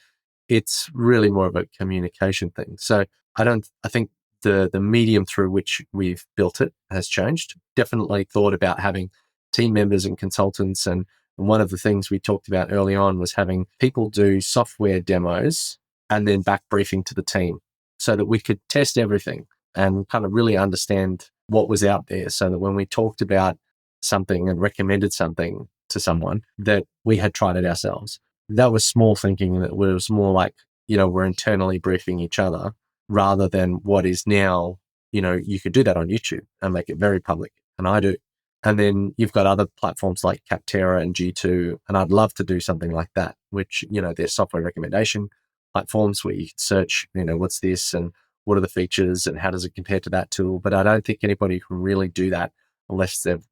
it's really more of a communication thing. So I think the medium through which we've built it has changed. Definitely thought about having team members and consultants. And one of the things we talked about early on was having people do software demos and then back briefing to the team so that we could test everything and kind of really understand what was out there, so that when we talked about something and recommended something to someone, that we had tried it ourselves. That was small thinking. That was more like, we're internally briefing each other rather than what is now, you could do that on YouTube and make it very public. And I do. And then you've got other platforms like Capterra and G2. And I'd love to do something like that, which, there's software recommendation platforms where you can search, what's this and what are the features and how does it compare to that tool? But I don't think anybody can really do that unless they've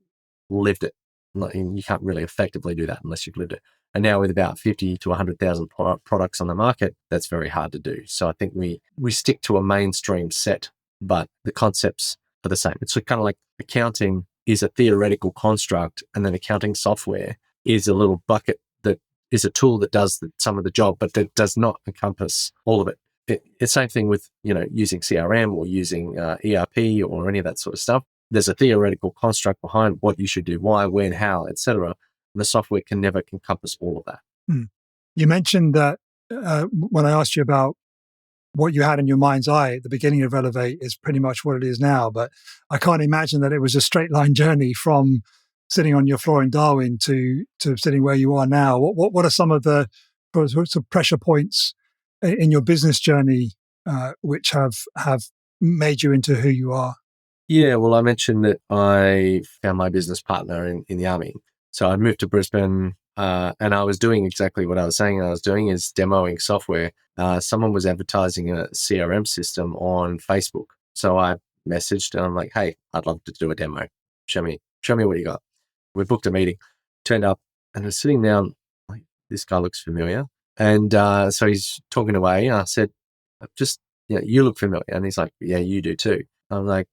lived it. You can't really effectively do that unless you've lived it. And now with about 50 to 100,000 products on the market, that's very hard to do. So I think we stick to a mainstream set, but the concepts are the same. It's kind of like accounting is a theoretical construct, and then accounting software is a little bucket that is a tool that does some of the job, but that does not encompass all of it. It's the same thing with, using CRM or using ERP or any of that sort of stuff. There's a theoretical construct behind what you should do, why, when, how, etc. The software can never encompass all of that. You mentioned that when I asked you about what you had in your mind's eye at the beginning of Relevate is pretty much what it is now, but I can't imagine that it was a straight line journey from sitting on your floor in Darwin to sitting where you are now. What are some of the sorts of pressure points in your business journey which have made you into who you are? Yeah, well, I mentioned that I found my business partner in the army. So I moved to Brisbane and I was doing exactly what I was saying I was doing, is demoing software. Someone was advertising a CRM system on Facebook. So I messaged and I'm like, hey, I'd love to do a demo. Show me what you got. We booked a meeting, turned up, and I was sitting down, like, this guy looks familiar. And so he's talking away. And I said, you look familiar. And he's like, yeah, you do too. I'm like,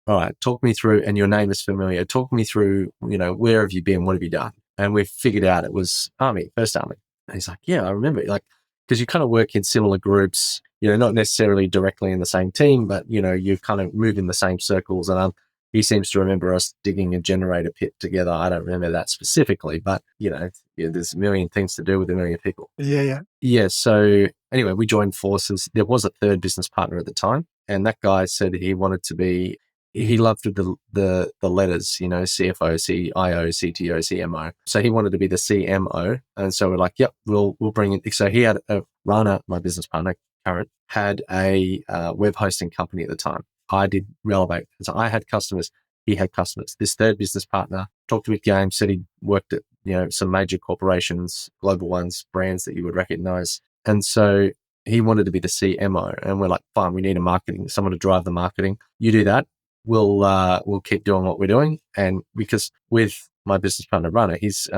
all right, talk me through, and your name is familiar. Talk me through, where have you been? What have you done? And we figured out it was First Army. And he's like, yeah, I remember. Like, because you kind of work in similar groups, not necessarily directly in the same team, but, you kind of move in the same circles. And he seems to remember us digging a generator pit together. I don't remember that specifically, but, there's a million things to do with a million people. Yeah. So anyway, we joined forces. There was a third business partner at the time. And that guy said he wanted to be, he loved the letters, CFO, CIO, CTO, CMO. So he wanted to be the CMO. And so we're like, yep, we'll bring it. So he had Rana, my business partner, current, had a web hosting company at the time. I did Relevate. So I had customers. He had customers. This third business partner talked with James, said he worked at, some major corporations, global ones, brands that you would recognize. And so he wanted to be the CMO. And we're like, fine, we need someone to drive the marketing. You do that. We'll keep doing what we're doing. And because with my business partner, Runner, his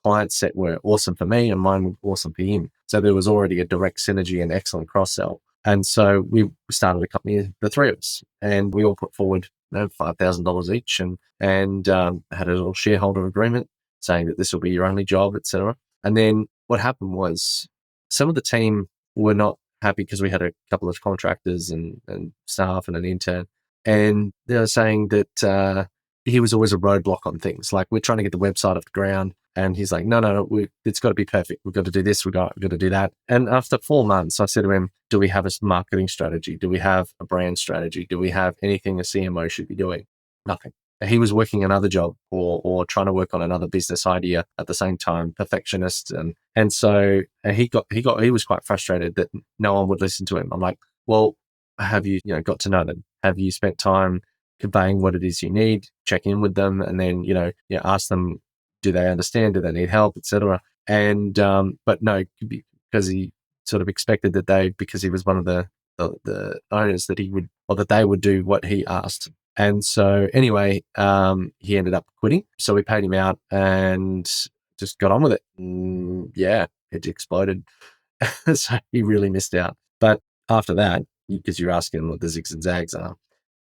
client set were awesome for me and mine were awesome for him. So there was already a direct synergy and excellent cross-sell. And so we started a company, the three of us, and we all put forward $5,000 each and had a little shareholder agreement saying that this will be your only job, etc. And then what happened was some of the team were not happy because we had a couple of contractors and staff and an intern. And they were saying that he was always a roadblock on things. Like, we're trying to get the website off the ground And he's like, no, it's got to be perfect. We've got to do this. We've got to do that. And after 4 months, I said to him, do we have a marketing strategy? Do we have a brand strategy? Do we have anything a CMO should be doing? Nothing. He was working another job or trying to work on another business idea at the same time, perfectionist. And so he was quite frustrated that no one would listen to him. I'm like, well, have you got to know them? Have you spent time conveying what it is you need, check in with them, and then, ask them, do they understand? Do they need help, etc.? And, but no, because he sort of expected that because he was one of the owners that that they would do what he asked. And so anyway, he ended up quitting. So we paid him out and just got on with it. Yeah, it exploded. So he really missed out. But after that, because you're asking what the zigs and zags are,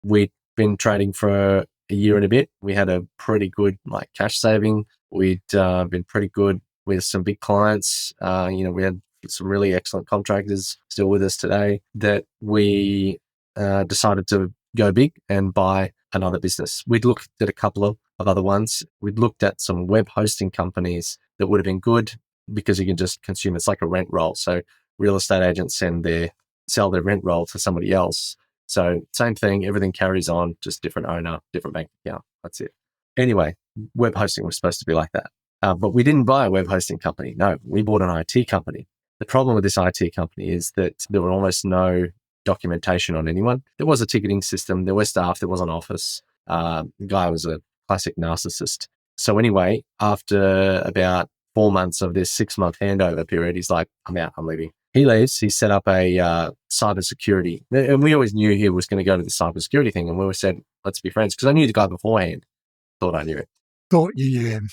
we'd been trading for a year and a bit. We had a pretty good cash saving. We'd been pretty good with some big clients. We had some really excellent contractors still with us today that we decided to go big and buy another business. We'd looked at a couple of other ones. We'd looked at some web hosting companies that would have been good because you can just consume. It's like a rent roll. So real estate agents sell their rent roll to somebody else. So same thing, everything carries on, just different owner, different bank account. That's it. Anyway, web hosting was supposed to be like that. But we didn't buy a web hosting company. No, we bought an IT company. The problem with this IT company is that there were almost no documentation on anyone. There was a ticketing system, there were staff, there was an office. The guy was a classic narcissist. So anyway, after about 4 months of this 6-month handover period, he's like, I'm out, I'm leaving. He leaves. He set up a cybersecurity, and we always knew he was going to go to the cybersecurity thing. And we said, let's be friends, because I knew the guy beforehand. Thought I knew him. Thought you knew him.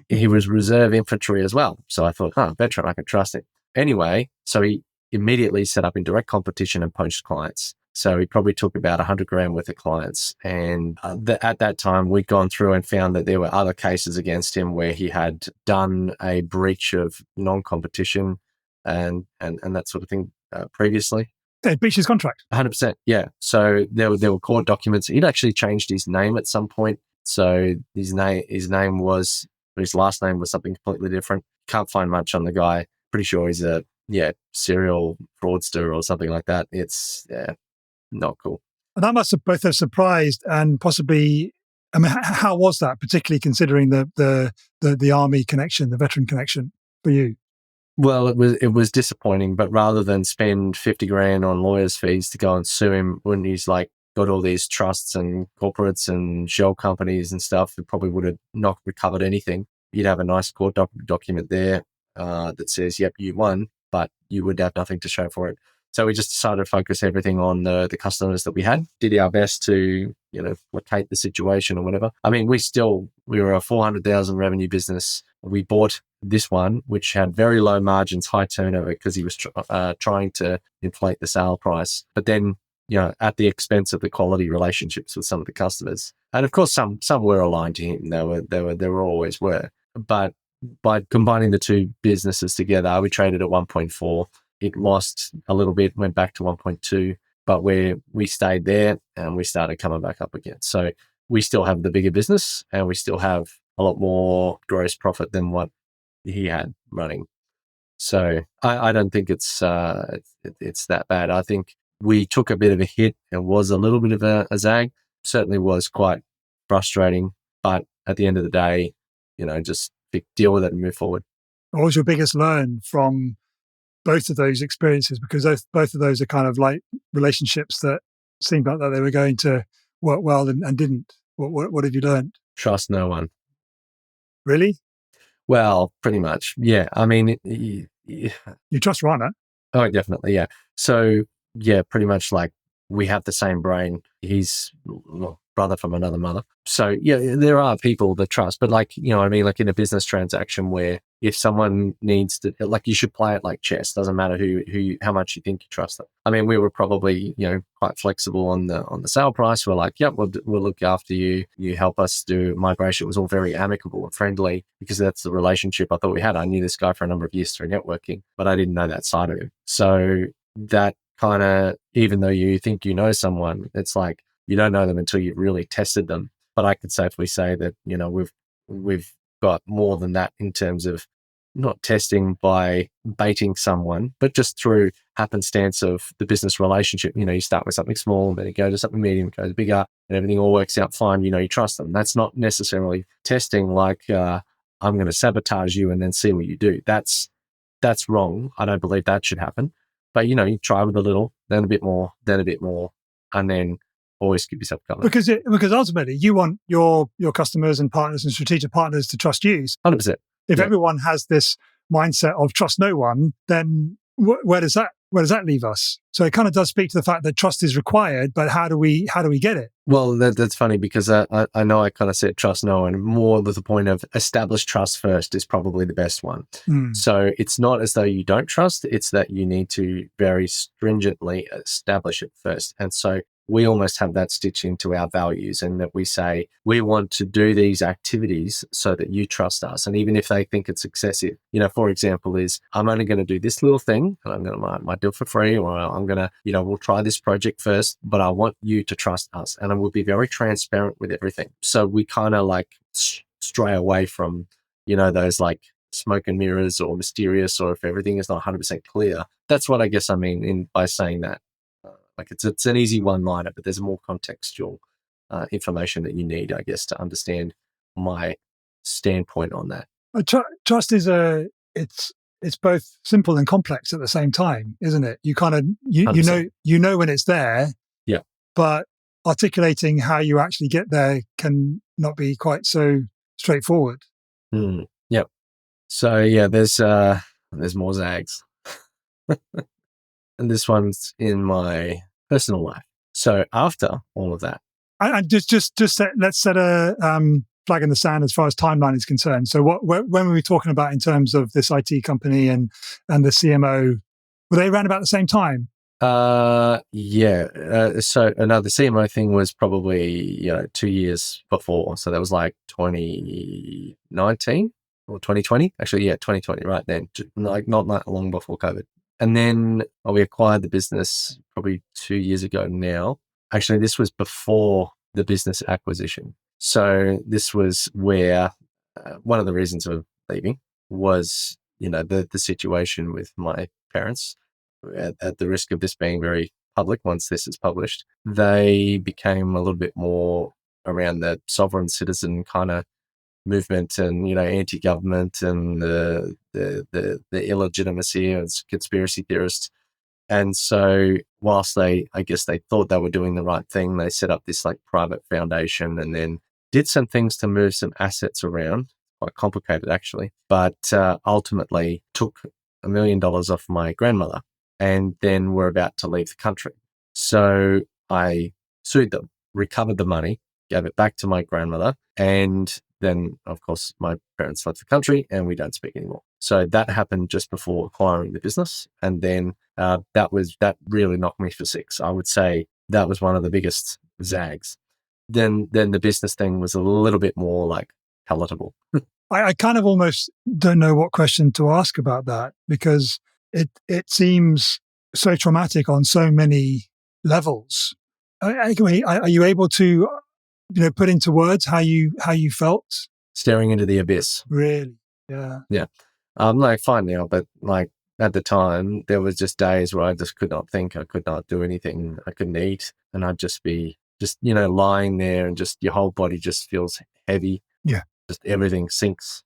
He was reserve infantry as well, so I thought, veteran, I can trust him. Anyway, so he immediately set up in direct competition and poached clients. So he probably took about 100 grand worth of clients. And at that time, we'd gone through and found that there were other cases against him where he had done a breach of non-competition and that sort of thing previously. They breached his contract. 100%, yeah. So there were court documents. He'd actually changed his name at some point. So his last name was something completely different. Can't find much on the guy. Pretty sure he's a serial fraudster or something like that. It's not cool. And that must have both have surprised and possibly. I mean, how was that, particularly considering the army connection, the veteran connection for you? Well, it was disappointing, but rather than spend 50 grand on lawyers' fees to go and sue him when he's got all these trusts and corporates and shell companies and stuff, it probably would have not recovered anything. You'd have a nice court document there that says, yep, you won, but you would have nothing to show for it. So we just decided to focus everything on the customers that we had, did our best to, placate the situation or whatever. I mean, we were a 400,000 revenue business. We bought this one, which had very low margins, high turnover, because he was trying to inflate the sale price. But then, at the expense of the quality relationships with some of the customers. And of course, some were aligned to him. There always were. But by combining the two businesses together, we traded at 1.4. It lost a little bit, went back to 1.2, but we stayed there and we started coming back up again. So we still have the bigger business and we still have a lot more gross profit than what he had running. So I don't think it's that bad. I think we took a bit of a hit and was a little bit of a zag. Certainly was quite frustrating, but at the end of the day, just deal with it and move forward. What was your biggest learn from both of those experiences? Because both of those are kind of like relationships that seemed like that they were going to work well and didn't. What have you learned? Trust no one. Really? Well, pretty much. Yeah. I mean, you trust Rana? Oh, definitely. Yeah. So yeah, pretty much we have the same brain. He's brother from another mother. So yeah, there are people that trust, but in a business transaction where if someone needs to, you should play it like chess. Doesn't matter how much you think you trust them. I mean, we were probably, quite flexible on the sale price. We're like, yep, we'll look after you. You help us do migration. It was all very amicable and friendly because that's the relationship I thought we had. I knew this guy for a number of years through networking, but I didn't know that side of him. So that kind of, even though you think you know someone, it's like you don't know them until you've really tested them. But I could safely say that, we've got more than that in terms of not testing by baiting someone, but just through happenstance of the business relationship. You start with something small, then you go to something medium, goes bigger, and everything all works out fine. You trust them. That's not necessarily testing like, I'm going to sabotage you and then see what you do. That's wrong. I don't believe that should happen. But, you try with a little, then a bit more, and then always keep yourself covered. Because ultimately you want your customers and partners and strategic partners to trust you. 100%. If everyone has this mindset of trust no one, then where does that leave us? So it kind of does speak to the fact that trust is required, but how do we get it? Well, that's funny because I know I kind of said trust no one. More to the point of establish trust first is probably the best one. So it's not as though you don't trust, it's that you need to very stringently establish it first. And so we almost have that stitched into our values, and that we say, we want to do these activities so that you trust us. And even if they think it's excessive, for example, is I'm only going to do this little thing and I'm going to might do it for free, or I'm going to, we'll try this project first, but I want you to trust us. And I will be very transparent with everything. So we kind of like stray away from, those like smoke and mirrors or mysterious, or if everything is not 100% clear. That's what I guess I mean by saying that. Like it's an easy one-liner, but there's more contextual information that you need, I guess, to understand my standpoint on that. Trust is it's both simple and complex at the same time, isn't it? You kind of you know when it's there, yeah. But articulating how you actually get there can not be quite so straightforward. Yep. So yeah, there's more zags. And this one's in my personal life. So after all of that, and let's set a flag in the sand as far as timeline is concerned. So when were we talking about in terms of this IT company and the CMO? Were they around about the same time? Yeah. So the CMO thing was probably 2 years before. So that was like 2019 or 2020. Actually, yeah, 2020. Right then, like not that long before COVID. And then we acquired the business probably 2 years ago now. Actually, this was before the business acquisition. So this was where one of the reasons of leaving was, the situation with my parents. At the risk of this being very public, once this is published, they became a little bit more around the sovereign citizen kind of movement, and anti-government, and the illegitimacy of conspiracy theorists. And so whilst I guess they thought they were doing the right thing, they set up this like private foundation and then did some things to move some assets around, quite complicated actually, but ultimately took $1 million off my grandmother and then were about to leave the country. So I sued them, recovered the money, gave it back to my grandmother, and then, of course, my parents left the country and we don't speak anymore. So that happened just before acquiring the business. And then that really knocked me for six. I would say that was one of the biggest zags. Then the business thing was a little bit more like palatable. I kind of almost don't know what question to ask about that, because it seems so traumatic on so many levels. Are you able to put into words how you felt? Staring into the abyss. Really? Yeah. Yeah. I'm like fine now, but like at the time there was just days where I just could not think, I could not do anything, I couldn't eat, and I'd just be lying there, and just your whole body just feels heavy. Yeah. Just everything sinks.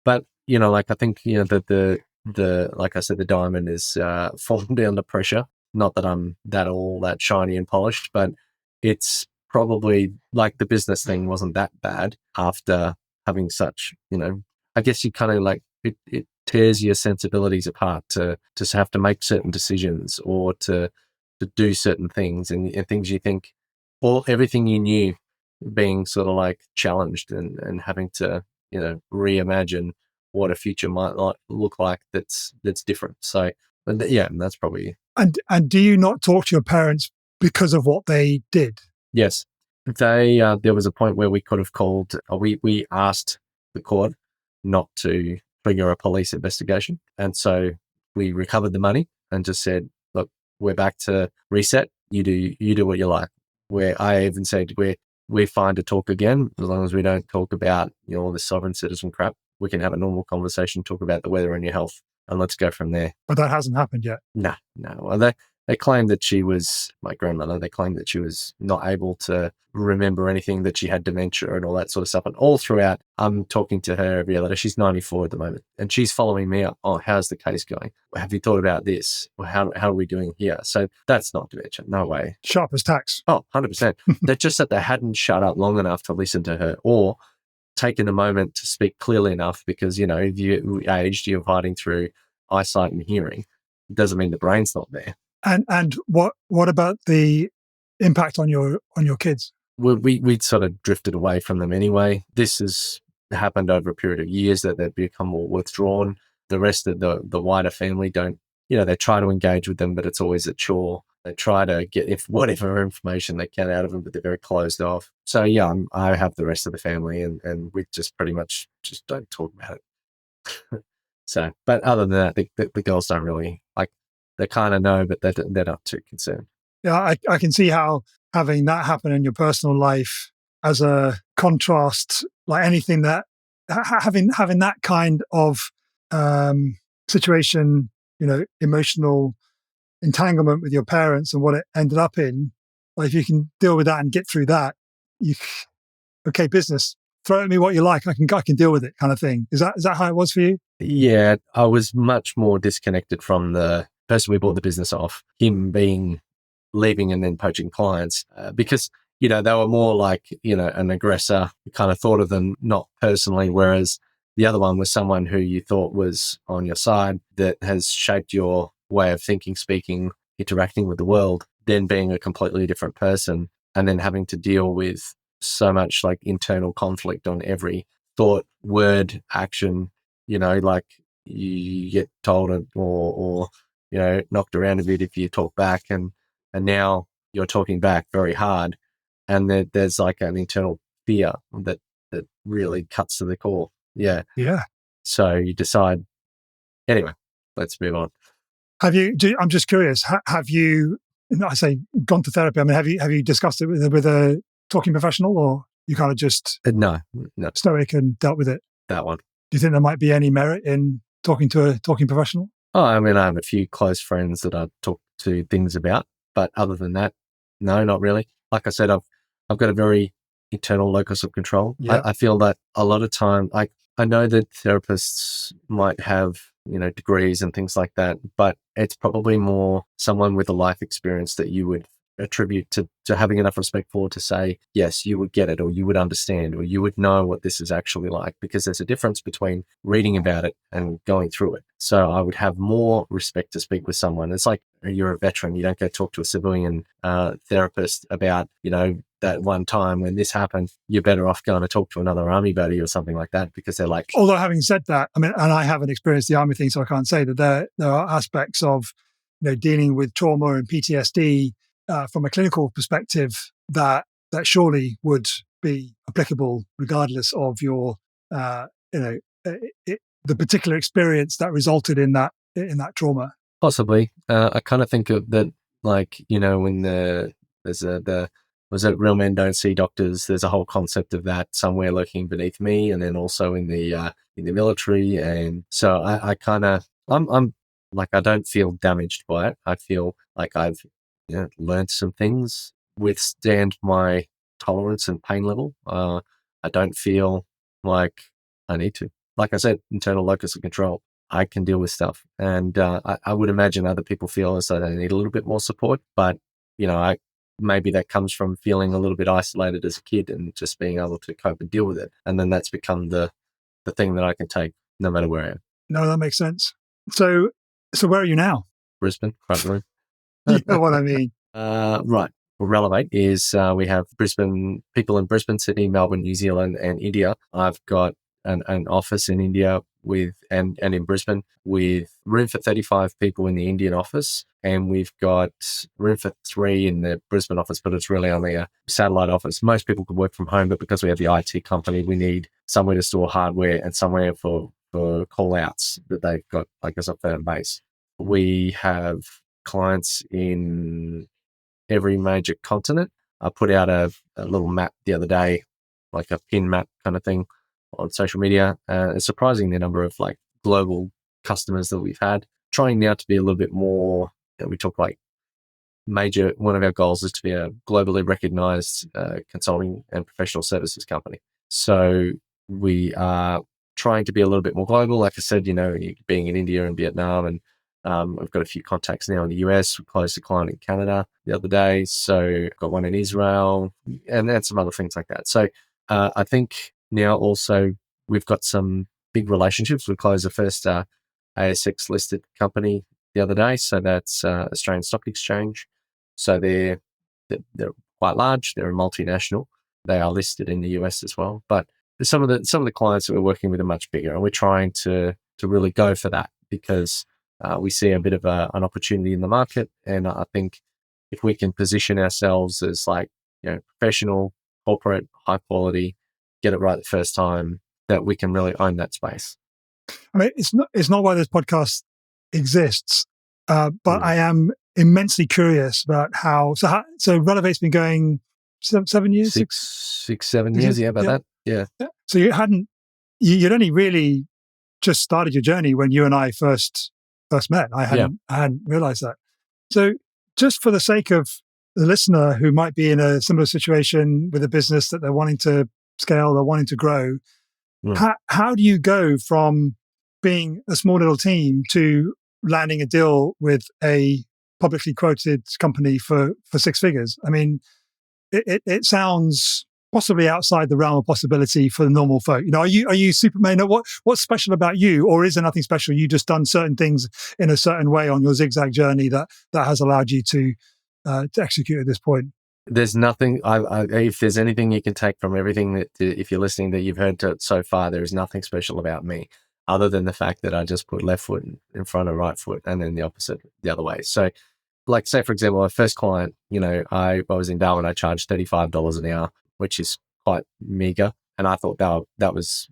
But like I think that the like I said, the diamond is formed under pressure. Not that I'm that shiny and polished, but it's probably like the business thing wasn't that bad after having such, I guess you kind of like it tears your sensibilities apart to just have to make certain decisions or to do certain things, and things you think, or everything you knew being sort of like challenged and having to, reimagine what a future might look like that's different. So, yeah, that's probably. And do you not talk to your parents because of what they did? Yes. They there was a point where we could have called, we asked the court not to trigger a police investigation. And so we recovered the money and just said, look, we're back to reset. You do what you like. Where I even said, we're we're fine to talk again as long as we don't talk about all this sovereign citizen crap. We can have a normal conversation, talk about the weather and your health, and let's go from there. But that hasn't happened yet. No. Well, they claimed that she was, my grandmother, they claimed that she was not able to remember anything, that she had dementia and all that sort of stuff. And all throughout, I'm talking to her every other day. She's 94 at the moment, and she's following me up. Oh, how's the case going? Have you thought about this? How are we doing here? So that's not dementia. No way. Sharp as tacks. Oh, 100%. They're just that they hadn't shut up long enough to listen to her, or taken a moment to speak clearly enough, because, if you aged, you're fighting through eyesight and hearing. It doesn't mean the brain's not there. And what about the impact on your kids? We'd sort of drifted away from them anyway. This has happened over a period of years, that they've become more withdrawn. The rest of the wider family don't, they try to engage with them, but it's always a chore. They try to get whatever information they can out of them, but they're very closed off. So yeah, I have the rest of the family, and we just pretty much just don't talk about it. So, but other than that, the girls don't really, like, they kind of know, but they're not too concerned. Yeah, I can see how having that happen in your personal life as a contrast, like anything that having that kind of situation, emotional entanglement with your parents and what it ended up in. Like, if you can deal with that and get through that, okay, business, throw at me what you like. I can deal with it, kind of thing. Is that how it was for you? Yeah, I was much more disconnected from the person we bought the business off, him leaving and then poaching clients, because, they were more like, an aggressor. You kind of thought of them not personally, whereas the other one was someone who you thought was on your side, that has shaped your way of thinking, speaking, interacting with the world, then being a completely different person, and then having to deal with so much like internal conflict on every thought, word, action, like you get told or knocked around a bit if you talk back, and now you're talking back very hard, and there's like an internal fear that really cuts to the core. Yeah. So you decide, anyway, let's move on. I'm just curious, have you, I say, gone to therapy? I mean, have you discussed it with a talking professional, or you kind of just no stoic and dealt with it? That one. Do you think there might be any merit in talking to a talking professional? Oh, I mean, I have a few close friends that I talk to things about, but other than that, no, not really. Like I said, I've got a very internal locus of control. Yeah. I feel that a lot of time, I know that therapists might have, degrees and things like that, but it's probably more someone with a life experience that you would attribute to having enough respect for, to say, yes, you would get it, or you would understand, or you would know what this is actually like, because there's a difference between reading about it and going through it. So I would have more respect to speak with someone. It's like, you're a veteran. You don't go talk to a civilian therapist about, that one time when this happened. You're better off going to talk to another army buddy or something like that, because they're like... Although having said that, I mean, and I haven't experienced the army thing, so I can't say that there are aspects of, dealing with trauma and PTSD from a clinical perspective that surely would be applicable regardless of your, the particular experience that resulted in that trauma. Possibly. I kind of think of that, like, when was it Real Men Don't See Doctors? There's a whole concept of that somewhere lurking beneath me, and then also in the military. And so I kind of, I'm like, I don't feel damaged by it. I feel like I've learned some things, withstand my tolerance and pain level. I don't feel like I need to. Like I said, internal locus of control. I can deal with stuff, and I would imagine other people feel as though they need a little bit more support. But maybe that comes from feeling a little bit isolated as a kid and just being able to cope and deal with it, and then that's become the thing that I can take no matter where I am. No, that makes sense. So where are you now? Brisbane, front room. You know what I mean? Right. Well, Relevate is we have Brisbane people in Brisbane, Sydney, Melbourne, New Zealand, and India. I've got an office in India and in Brisbane with room for 35 people in the Indian office, and we've got room for 3 in the Brisbane office, but it's really only a satellite office. Most people could work from home, but because we have the IT company, we need somewhere to store hardware and somewhere for call outs that they've got, like, as a firm base. We have clients in every major continent. I put out a little map the other day, like a pin map kind of thing on social media. It's surprising the number of like global customers that we've had. Trying now to be a little bit more, we talk like one of our goals is to be a globally recognized consulting and professional services company. So we are trying to be a little bit more global. Like I said, being in India and Vietnam, and I've got a few contacts now in the US. We closed a client in Canada the other day. So I've got one in Israel and some other things like that. So I think now also we've got some big relationships. We closed the first ASX listed company the other day. So that's Australian Stock Exchange. So they're quite large. They're a multinational. They are listed in the US as well. But some of the clients that we're working with are much bigger, and we're trying to really go for that because we see a bit of an opportunity in the market. And I think if we can position ourselves as like professional, corporate, high quality, get it right the first time, that we can really own that space. I mean, it's not why this podcast exists, but I am immensely curious about how. So Relevate's been going 7 years, six, 7 years. Yeah, about that. Yeah. So you'd only really just started your journey when you and I first met. I hadn't realized that. So just for the sake of the listener who might be in a similar situation with a business that they're wanting to scale, they're wanting to grow, how do you go from being a small little team to landing a deal with a publicly quoted company for 6 figures? I mean, it sounds possibly outside the realm of possibility for the normal folk. Are you Superman? What's special about you, or is there nothing special? You just done certain things in a certain way on your zigzag journey that has allowed you to execute at this point. There's nothing. If there's anything you can take from everything that, if you're listening, that you've heard so far, there is nothing special about me, other than the fact that I just put left foot in front of right foot, and then the opposite the other way. So, like, say for example, my first client, I was in Darwin. I charged $35 an hour, which is quite meager, and I thought I was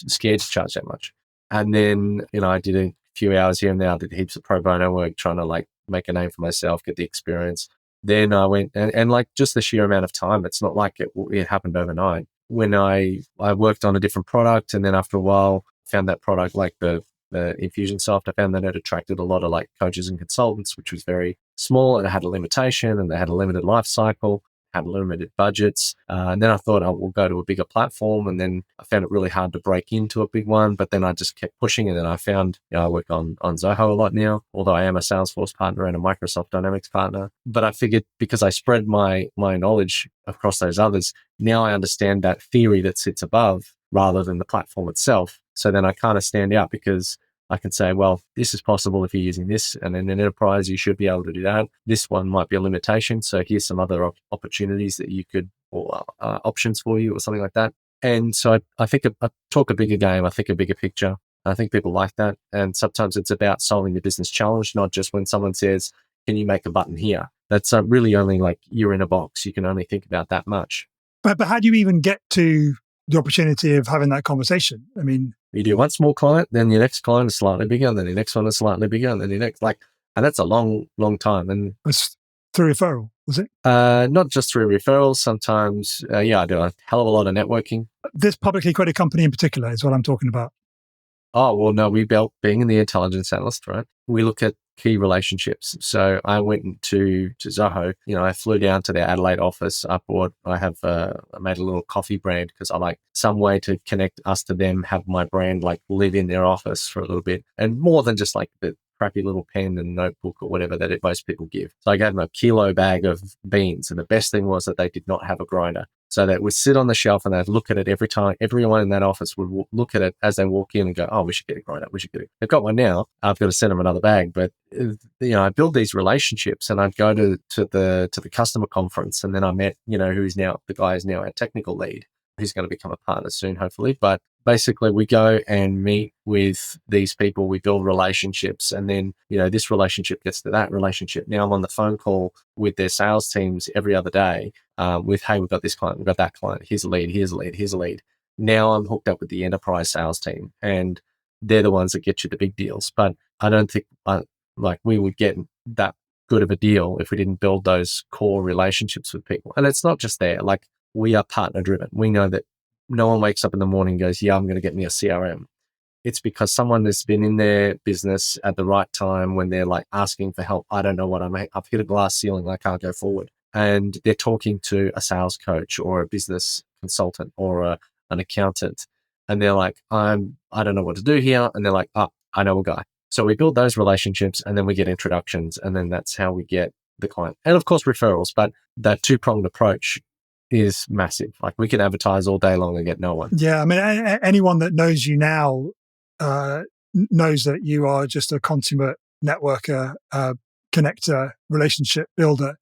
scared to charge that much. And then I did a few hours here and there. I did heaps of pro bono work, trying to like make a name for myself, get the experience. Then I went and like just the sheer amount of time, it's not like it happened overnight. When I worked on a different product, and then after a while found that product, like the Infusionsoft, I found that it attracted a lot of like coaches and consultants, which was very small, and it had a limitation, and they had a limited life cycle, had limited budgets. And then I thought I will go to a bigger platform, and then I found it really hard to break into a big one, but then I just kept pushing, and then I found I work on Zoho a lot now, although I am a Salesforce partner and a Microsoft Dynamics partner. But I figured because I spread my knowledge across those others, now I understand that theory that sits above rather than the platform itself. So then I kind of stand out because I can say, well, this is possible if you're using this, and in an enterprise, you should be able to do that. This one might be a limitation. So here's some other opportunities that you could, or options for you, or something like that. And so I think I talk a bigger game. I think a bigger picture. I think people like that. And sometimes it's about solving the business challenge, not just when someone says, can you make a button here? That's really only like you're in a box. You can only think about that much. But how do you even get to the opportunity of having that conversation? I mean, you do one small client, then your next client is slightly bigger, and then the next one is slightly bigger, and then the next, and that's a long, long time. And it's through referral, was it? Not just through referrals. Sometimes, I do a hell of a lot of networking. This publicly quoted company in particular is what I'm talking about. Oh, well, no, we built, being in the intelligence analyst, right? We look at key relationships. So I went to Zoho, I flew down to their Adelaide office. I made a little coffee brand because I like some way to connect us to them, have my brand like live in their office for a little bit, and more than just like the crappy little pen and notebook or whatever that most people give. So I gave them a kilo bag of beans, and the best thing was that they did not have a grinder. So that would sit on the shelf, and they'd look at it every time. Everyone in that office would look at it as they walk in and go, oh, we should get a grinder. We should get it. They've got one now. I've got to send them another bag. But, I build these relationships, and I'd go to the customer conference, and then I met, the guy who's now our technical lead, who's going to become a partner soon, hopefully. But basically we go and meet with these people, we build relationships, and then, this relationship gets to that relationship. Now I'm on the phone call with their sales teams every other day with, hey, we've got this client, we've got that client, here's a lead, here's a lead, here's a lead. Now I'm hooked up with the enterprise sales team, and they're the ones that get you the big deals. But I don't think we would get that good of a deal if we didn't build those core relationships with people. And it's not just there. Like, we are partner driven. We know that no one wakes up in the morning and goes, yeah, I'm going to get me a CRM. It's because someone has been in their business at the right time when they're like asking for help. I don't know what I've hit a glass ceiling. I can't go forward. And they're talking to a sales coach or a business consultant or an accountant. And they're like, I don't know what to do here. And they're like, oh, I know a guy. So we build those relationships and then we get introductions, and then that's how we get the client. And of course, referrals, but that two-pronged approach is massive. Like, we can advertise all day long and get no one. Yeah. I mean, anyone that knows you now knows that you are just a consummate networker, connector, relationship builder.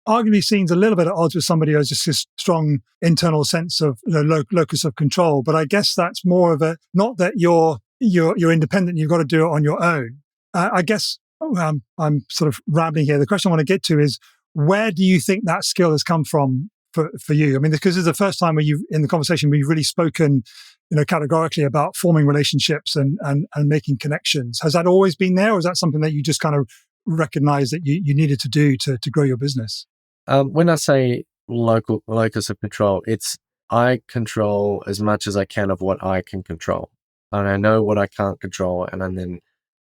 Arguably seems a little bit at odds with somebody who has just this strong internal sense of locus of control. But I guess that's more of not that you're independent, you've got to do it on your own. I guess I'm sort of rambling here. The question I want to get to is, where do you think that skill has come from for you? I mean, because this is the first time where in the conversation, we've really spoken, categorically about forming relationships and making connections. Has that always been there, or is that something that you just kind of recognized that you needed to do to grow your business? When I say locus of control, it's I control as much as I can of what I can control. And I know what I can't control, and then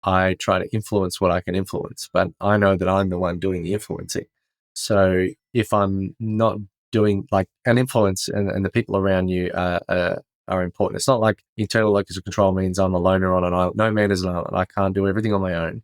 I try to influence what I can influence. But I know that I'm the one doing the influencing. So if I'm not doing like an influence and the people around you are important. It's not like internal locus of control means I'm a loner on an island. No man is an island. I can't do everything on my own.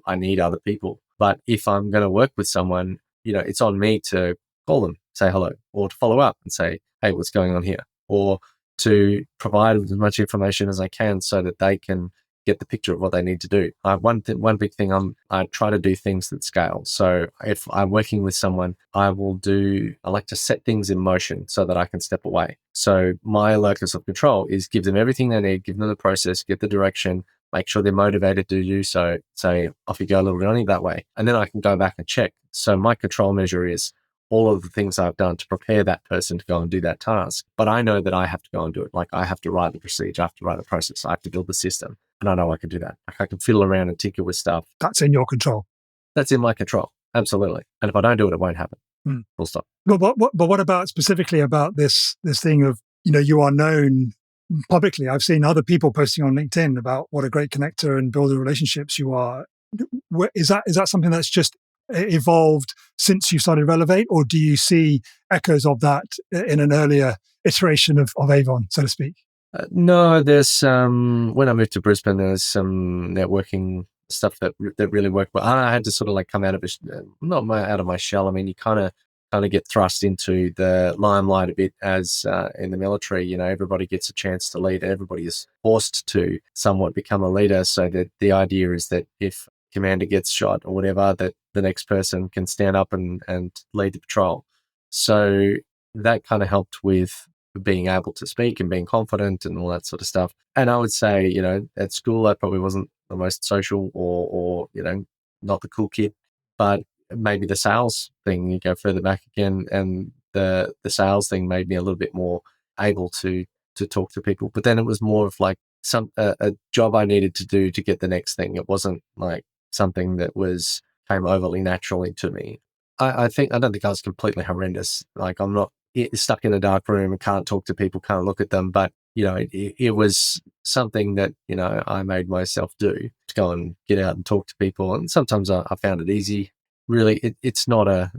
I need other people. But if I'm going to work with someone, it's on me to call them, say hello, or to follow up and say, hey, what's going on here? Or to provide as much information as I can so that they can get the picture of what they need to do. One big thing, I try to do things that scale. So if I'm working with someone, I like to set things in motion so that I can step away. So my locus of control is give them everything they need, give them the process, get the direction, make sure they're motivated to do so. Say, off you go, little Johnny, that way. And then I can go back and check. So my control measure is all of the things I've done to prepare that person to go and do that task. But I know that I have to go and do it. Like, I have to write the procedure, I have to write the process, I have to build the system. And I know I can do that. Like, I can fiddle around and tinker with stuff. That's in your control. That's in my control. Absolutely. And if I don't do it, it won't happen. Full stop. But what about specifically about this thing of, you are known publicly? I've seen other people posting on LinkedIn about what a great connector and builder of relationships you are. Is that something that's just evolved since you started Relevate, or do you see echoes of that in an earlier iteration of Avon, so to speak? No, there's when I moved to Brisbane, there was some networking stuff that really worked well. I had to sort of like come out of out of my shell. I mean, you kind of get thrust into the limelight a bit as in the military. Everybody gets a chance to lead. Everybody is forced to somewhat become a leader. So that the idea is that if commander gets shot or whatever, that the next person can stand up and lead the patrol. So that kind of helped with being able to speak and being confident and all that sort of stuff. And I would say, at school, I probably wasn't the most social or not the cool kid, but maybe the sales thing, you go further back again, and the sales thing made me a little bit more able to talk to people. But then it was more of like a job I needed to do to get the next thing. It wasn't like something that came overly naturally to me. I don't think I was completely horrendous. Like, I'm not stuck in a dark room and can't talk to people, can't look at them. But, it was something that, I made myself do, to go and get out and talk to people. And sometimes I found it easy. Really, it's not a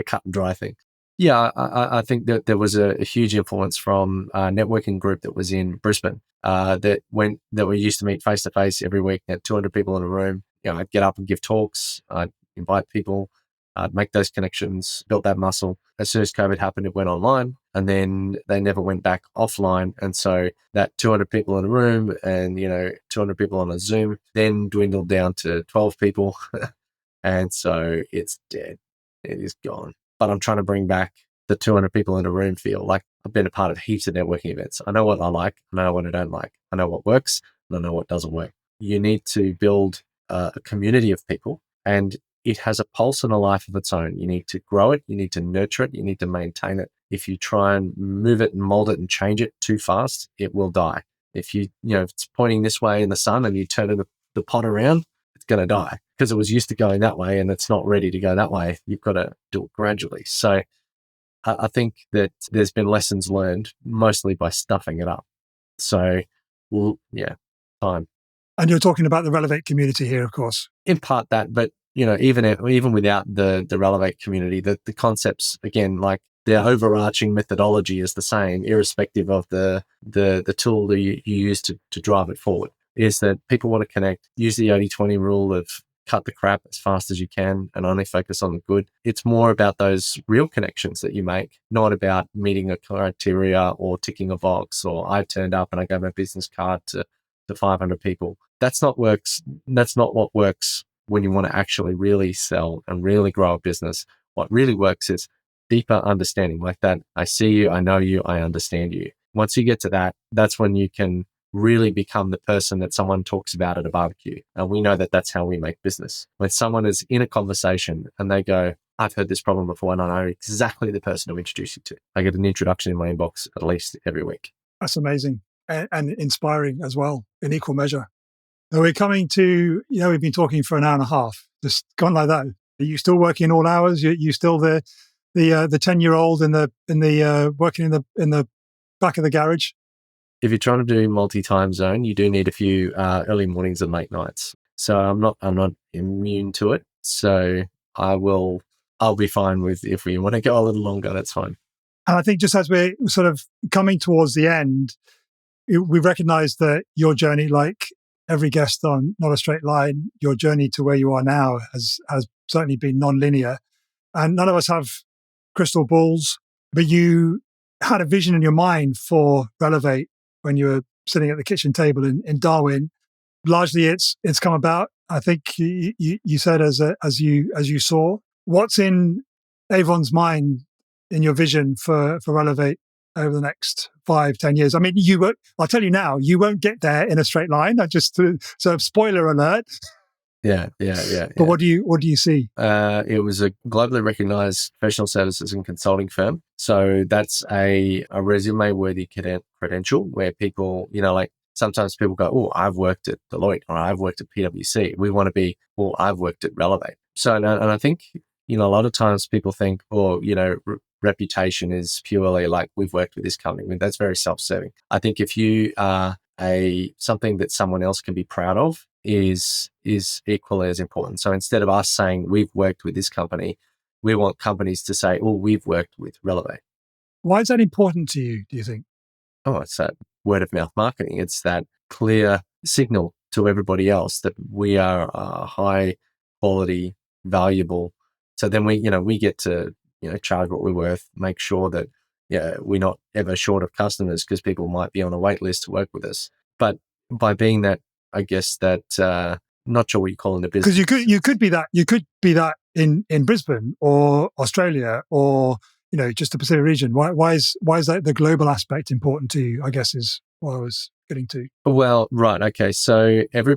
cut and dry thing. Yeah, I think that there was a huge influence from a networking group that was in Brisbane that we used to meet face to face every week. Had 200 people in a room. I'd get up and give talks. I'd invite people. I'd make those connections, built that muscle. As soon as COVID happened, it went online, and then they never went back offline. And so that 200 people in a room and 200 people on a Zoom then dwindled down to 12 people, and so it's dead. It is gone. But I'm trying to bring back the 200 people in a room feel. Like, I've been a part of heaps of networking events. I know what I like. I know what I don't like. I know what works, and I know what doesn't work. You need to build a community of people, and it has a pulse and a life of its own. You need to grow it. You need to nurture it. You need to maintain it. If you try and move it and mold it and change it too fast, it will die. If if it's pointing this way in the sun and you turn the pot around, it's going to die. because it was used to going that way and it's not ready to go that way. You've got to do it gradually. So I think that there's been lessons learned mostly by stuffing it up. So, well, yeah, time. And you're talking about the Relevate community here, of course. In part that, but even without the Relevate community, the concepts, again, like the overarching methodology is the same, irrespective of the tool that you use to drive it forward. Is that people want to connect, use the 80-20 rule of cut the crap as fast as you can and only focus on the good. It's more about those real connections that you make, not about meeting a criteria or ticking a box, or I turned up and I gave my business card to 500 people. That's not what works when you want to actually really sell and really grow a business. What really works is deeper understanding, like that. I see you, I know you, I understand you. Once you get to that, that's when you can really become the person that someone talks about at a barbecue. And we know that that's how we make business. When someone is in a conversation and they go, I've heard this problem before and I know exactly the person to introduce you to. I get an introduction in my inbox at least every week. That's amazing and inspiring as well, in equal measure. Now we're coming to, we've been talking for an hour and a half, just gone like that. Are you still working all hours? You still the 10-year-old in the working in the back of the garage? If you're trying to do multi-time zone, you do need a few early mornings and late nights. So I'm not immune to it. So I'll be fine with, if we want to go a little longer, that's fine. And I think just as we're sort of coming towards the end, we recognize that your journey, like every guest on Not a Straight Line, your journey to where you are now has certainly been non-linear. And none of us have crystal balls, but you had a vision in your mind for Relevate when you were sitting at the kitchen table in Darwin. Largely it's come about, I think you said, as you saw. What's in Avon's mind in your vision for Relevate over the next 5-10 years? I mean, I'll tell you now, you won't get there in a straight line. I just so spoiler alert. Yeah. But what do you see? It was a globally recognized professional services and consulting firm. So that's a resume-worthy credential where people, like sometimes people go, oh, I've worked at Deloitte or I've worked at PwC. We want to be, well, I've worked at Relevate. So, and I think, a lot of times people think, reputation is purely like we've worked with this company. I mean, that's very self-serving. I think if you are something that someone else can be proud of is equally as important. So instead of us saying we've worked with this company, we want companies to say, oh, we've worked with Relevate. Why is that important to you, do you think? Oh, it's that word of mouth marketing. It's that clear signal to everybody else that we are high quality, valuable. So then we get to, charge what we're worth, make sure that, we're not ever short of customers because people might be on a wait list to work with us. But by being that, I guess that, not sure what you call in the business. Because you could be that in Brisbane or Australia or, just the Pacific region. Why is that the global aspect important to you, I guess, is what I was getting to. Well, right. Okay. So every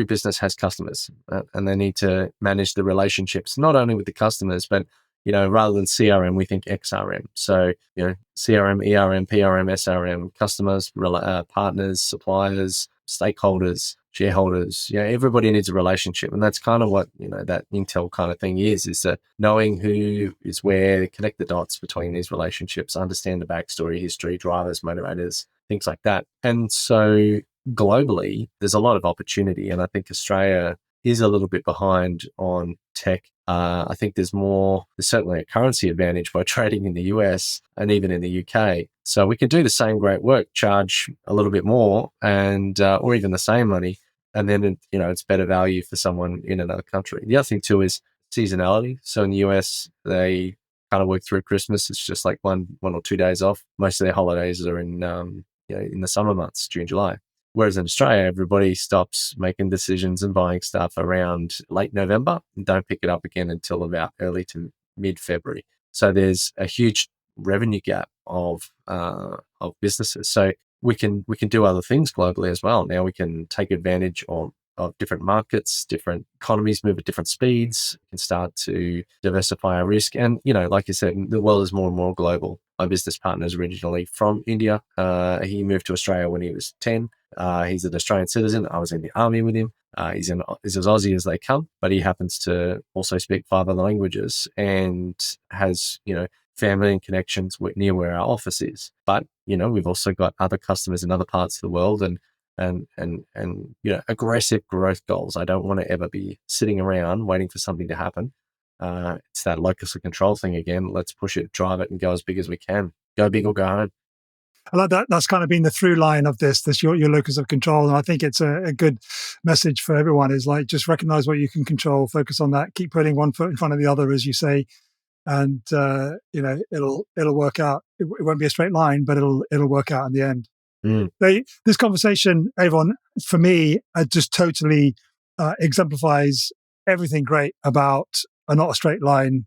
business has customers and they need to manage the relationships, not only with the customers, but, rather than CRM, we think XRM. So, CRM, ERM, PRM, SRM, customers, partners, suppliers, stakeholders, shareholders, everybody needs a relationship. And that's kind of what, that Intel kind of thing is that knowing who is where, connect the dots between these relationships, understand the backstory, history, drivers, motivators, things like that. And so globally, there's a lot of opportunity. And I think Australia is a little bit behind on tech. I think there's certainly a currency advantage by trading in the US and even in the UK. So we can do the same great work, charge a little bit more and, or even the same money. And then, it's better value for someone in another country. The other thing too is seasonality. So in the US, they kind of work through Christmas. It's just like one or 2 days off. Most of their holidays are in the summer months, June, July. Whereas in Australia, everybody stops making decisions and buying stuff around late November and don't pick it up again until about early to mid-February. So there's a huge revenue gap of businesses. So we can do other things globally as well. Now we can take advantage of different markets, different economies move at different speeds. We can start to diversify our risk. And, like you said, the world is more and more global. My business partner is originally from India. He moved to Australia when he was 10. He's an Australian citizen. I was in the army with him. He's as Aussie as they come, but he happens to also speak 5 other languages and has, family and connections near where our office is. But, we've also got other customers in other parts of the world and aggressive growth goals. I don't want to ever be sitting around waiting for something to happen. It's that locus of control thing again. Let's push it, drive it, and go as big as we can. Go big or go home. I like that. That's kind of been the through line of this your locus of control. And I think it's a good message for everyone is like, just recognize what you can control, focus on that, keep putting one foot in front of the other, as you say. And, it'll work out. It won't be a straight line, but it'll work out in the end. This conversation, Avon, for me, just totally exemplifies everything great about a not a straight line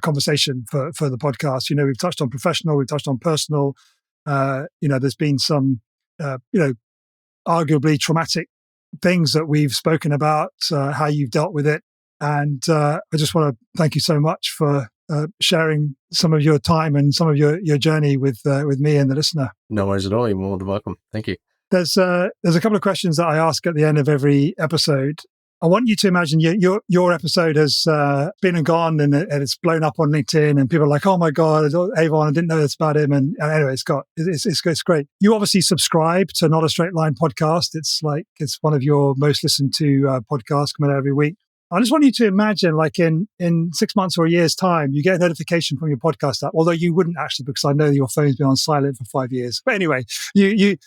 conversation for the podcast. We've touched on professional, we've touched on personal. There's been some, arguably traumatic things that we've spoken about, how you've dealt with it. And I just want to thank you so much for sharing some of your time and some of your journey with me and the listener. No worries at all. You're more than welcome. Thank you. There's a couple of questions that I ask at the end of every episode. I want you to imagine your episode has been and gone, and it's blown up on LinkedIn, and people are like, "Oh my God, Avon! I didn't know this about him." And anyway, it's great. You obviously subscribe to Not a Straight Line podcast. It's one of your most listened to podcasts coming out every week. I just want you to imagine, like in 6 months or a year's time, you get a notification from your podcast app. Although you wouldn't actually, because I know your phone's been on silent for 5 years. But anyway, you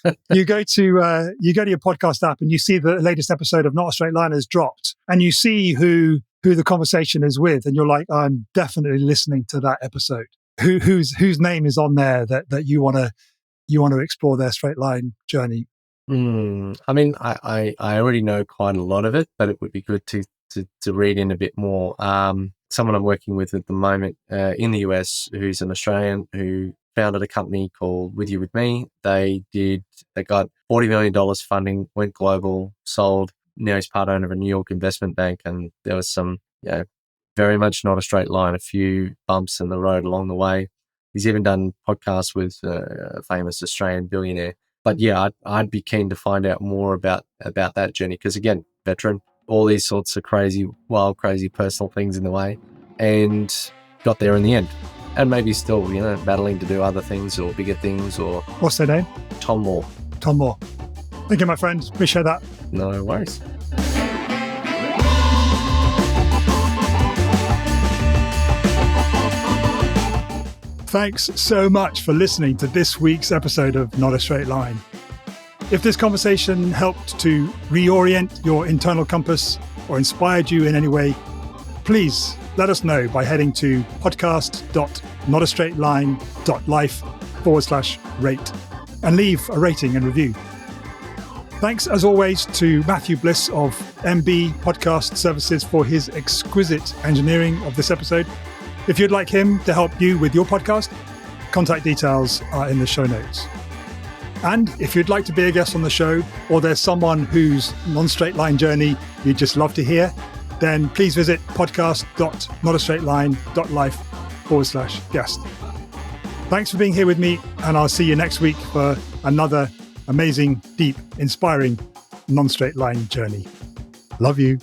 go to your podcast app and you see the latest episode of Not a Straight Line has dropped, and you see who the conversation is with, and you're like, I'm definitely listening to that episode. Whose name is on there that you want to explore their straight line journey? I mean, I already know quite a lot of it, but it would be good to read in a bit more. Someone I'm working with at the moment in the US, who's an Australian, who founded a company called With You With Me. They got $40 million funding, went global, sold. Now he's part owner of a New York investment bank, and there was some, very much not a straight line, a few bumps in the road along the way. He's even done podcasts with a famous Australian billionaire. But yeah, I'd be keen to find out more about that journey, because again, veteran, all these sorts of crazy personal things in the way, and got there in the end. And maybe still, battling to do other things or bigger things. Or what's their name? Tom Moore. Tom Moore. Thank you, my friend. Appreciate that. No worries. Thanks so much for listening to this week's episode of Not a Straight Line. If this conversation helped to reorient your internal compass or inspired you in any way, please let us know by heading to podcast.notastraightline.life/rate and leave a rating and review. Thanks, as always, to Matthew Bliss of MB Podcast Services for his exquisite engineering of this episode. If you'd like him to help you with your podcast, contact details are in the show notes. And if you'd like to be a guest on the show, or there's someone whose non-straight line journey you'd just love to hear, then please visit podcast.notastraightline.life/guest. Thanks for being here with me, and I'll see you next week for another amazing, deep, inspiring non-straight line journey. Love you.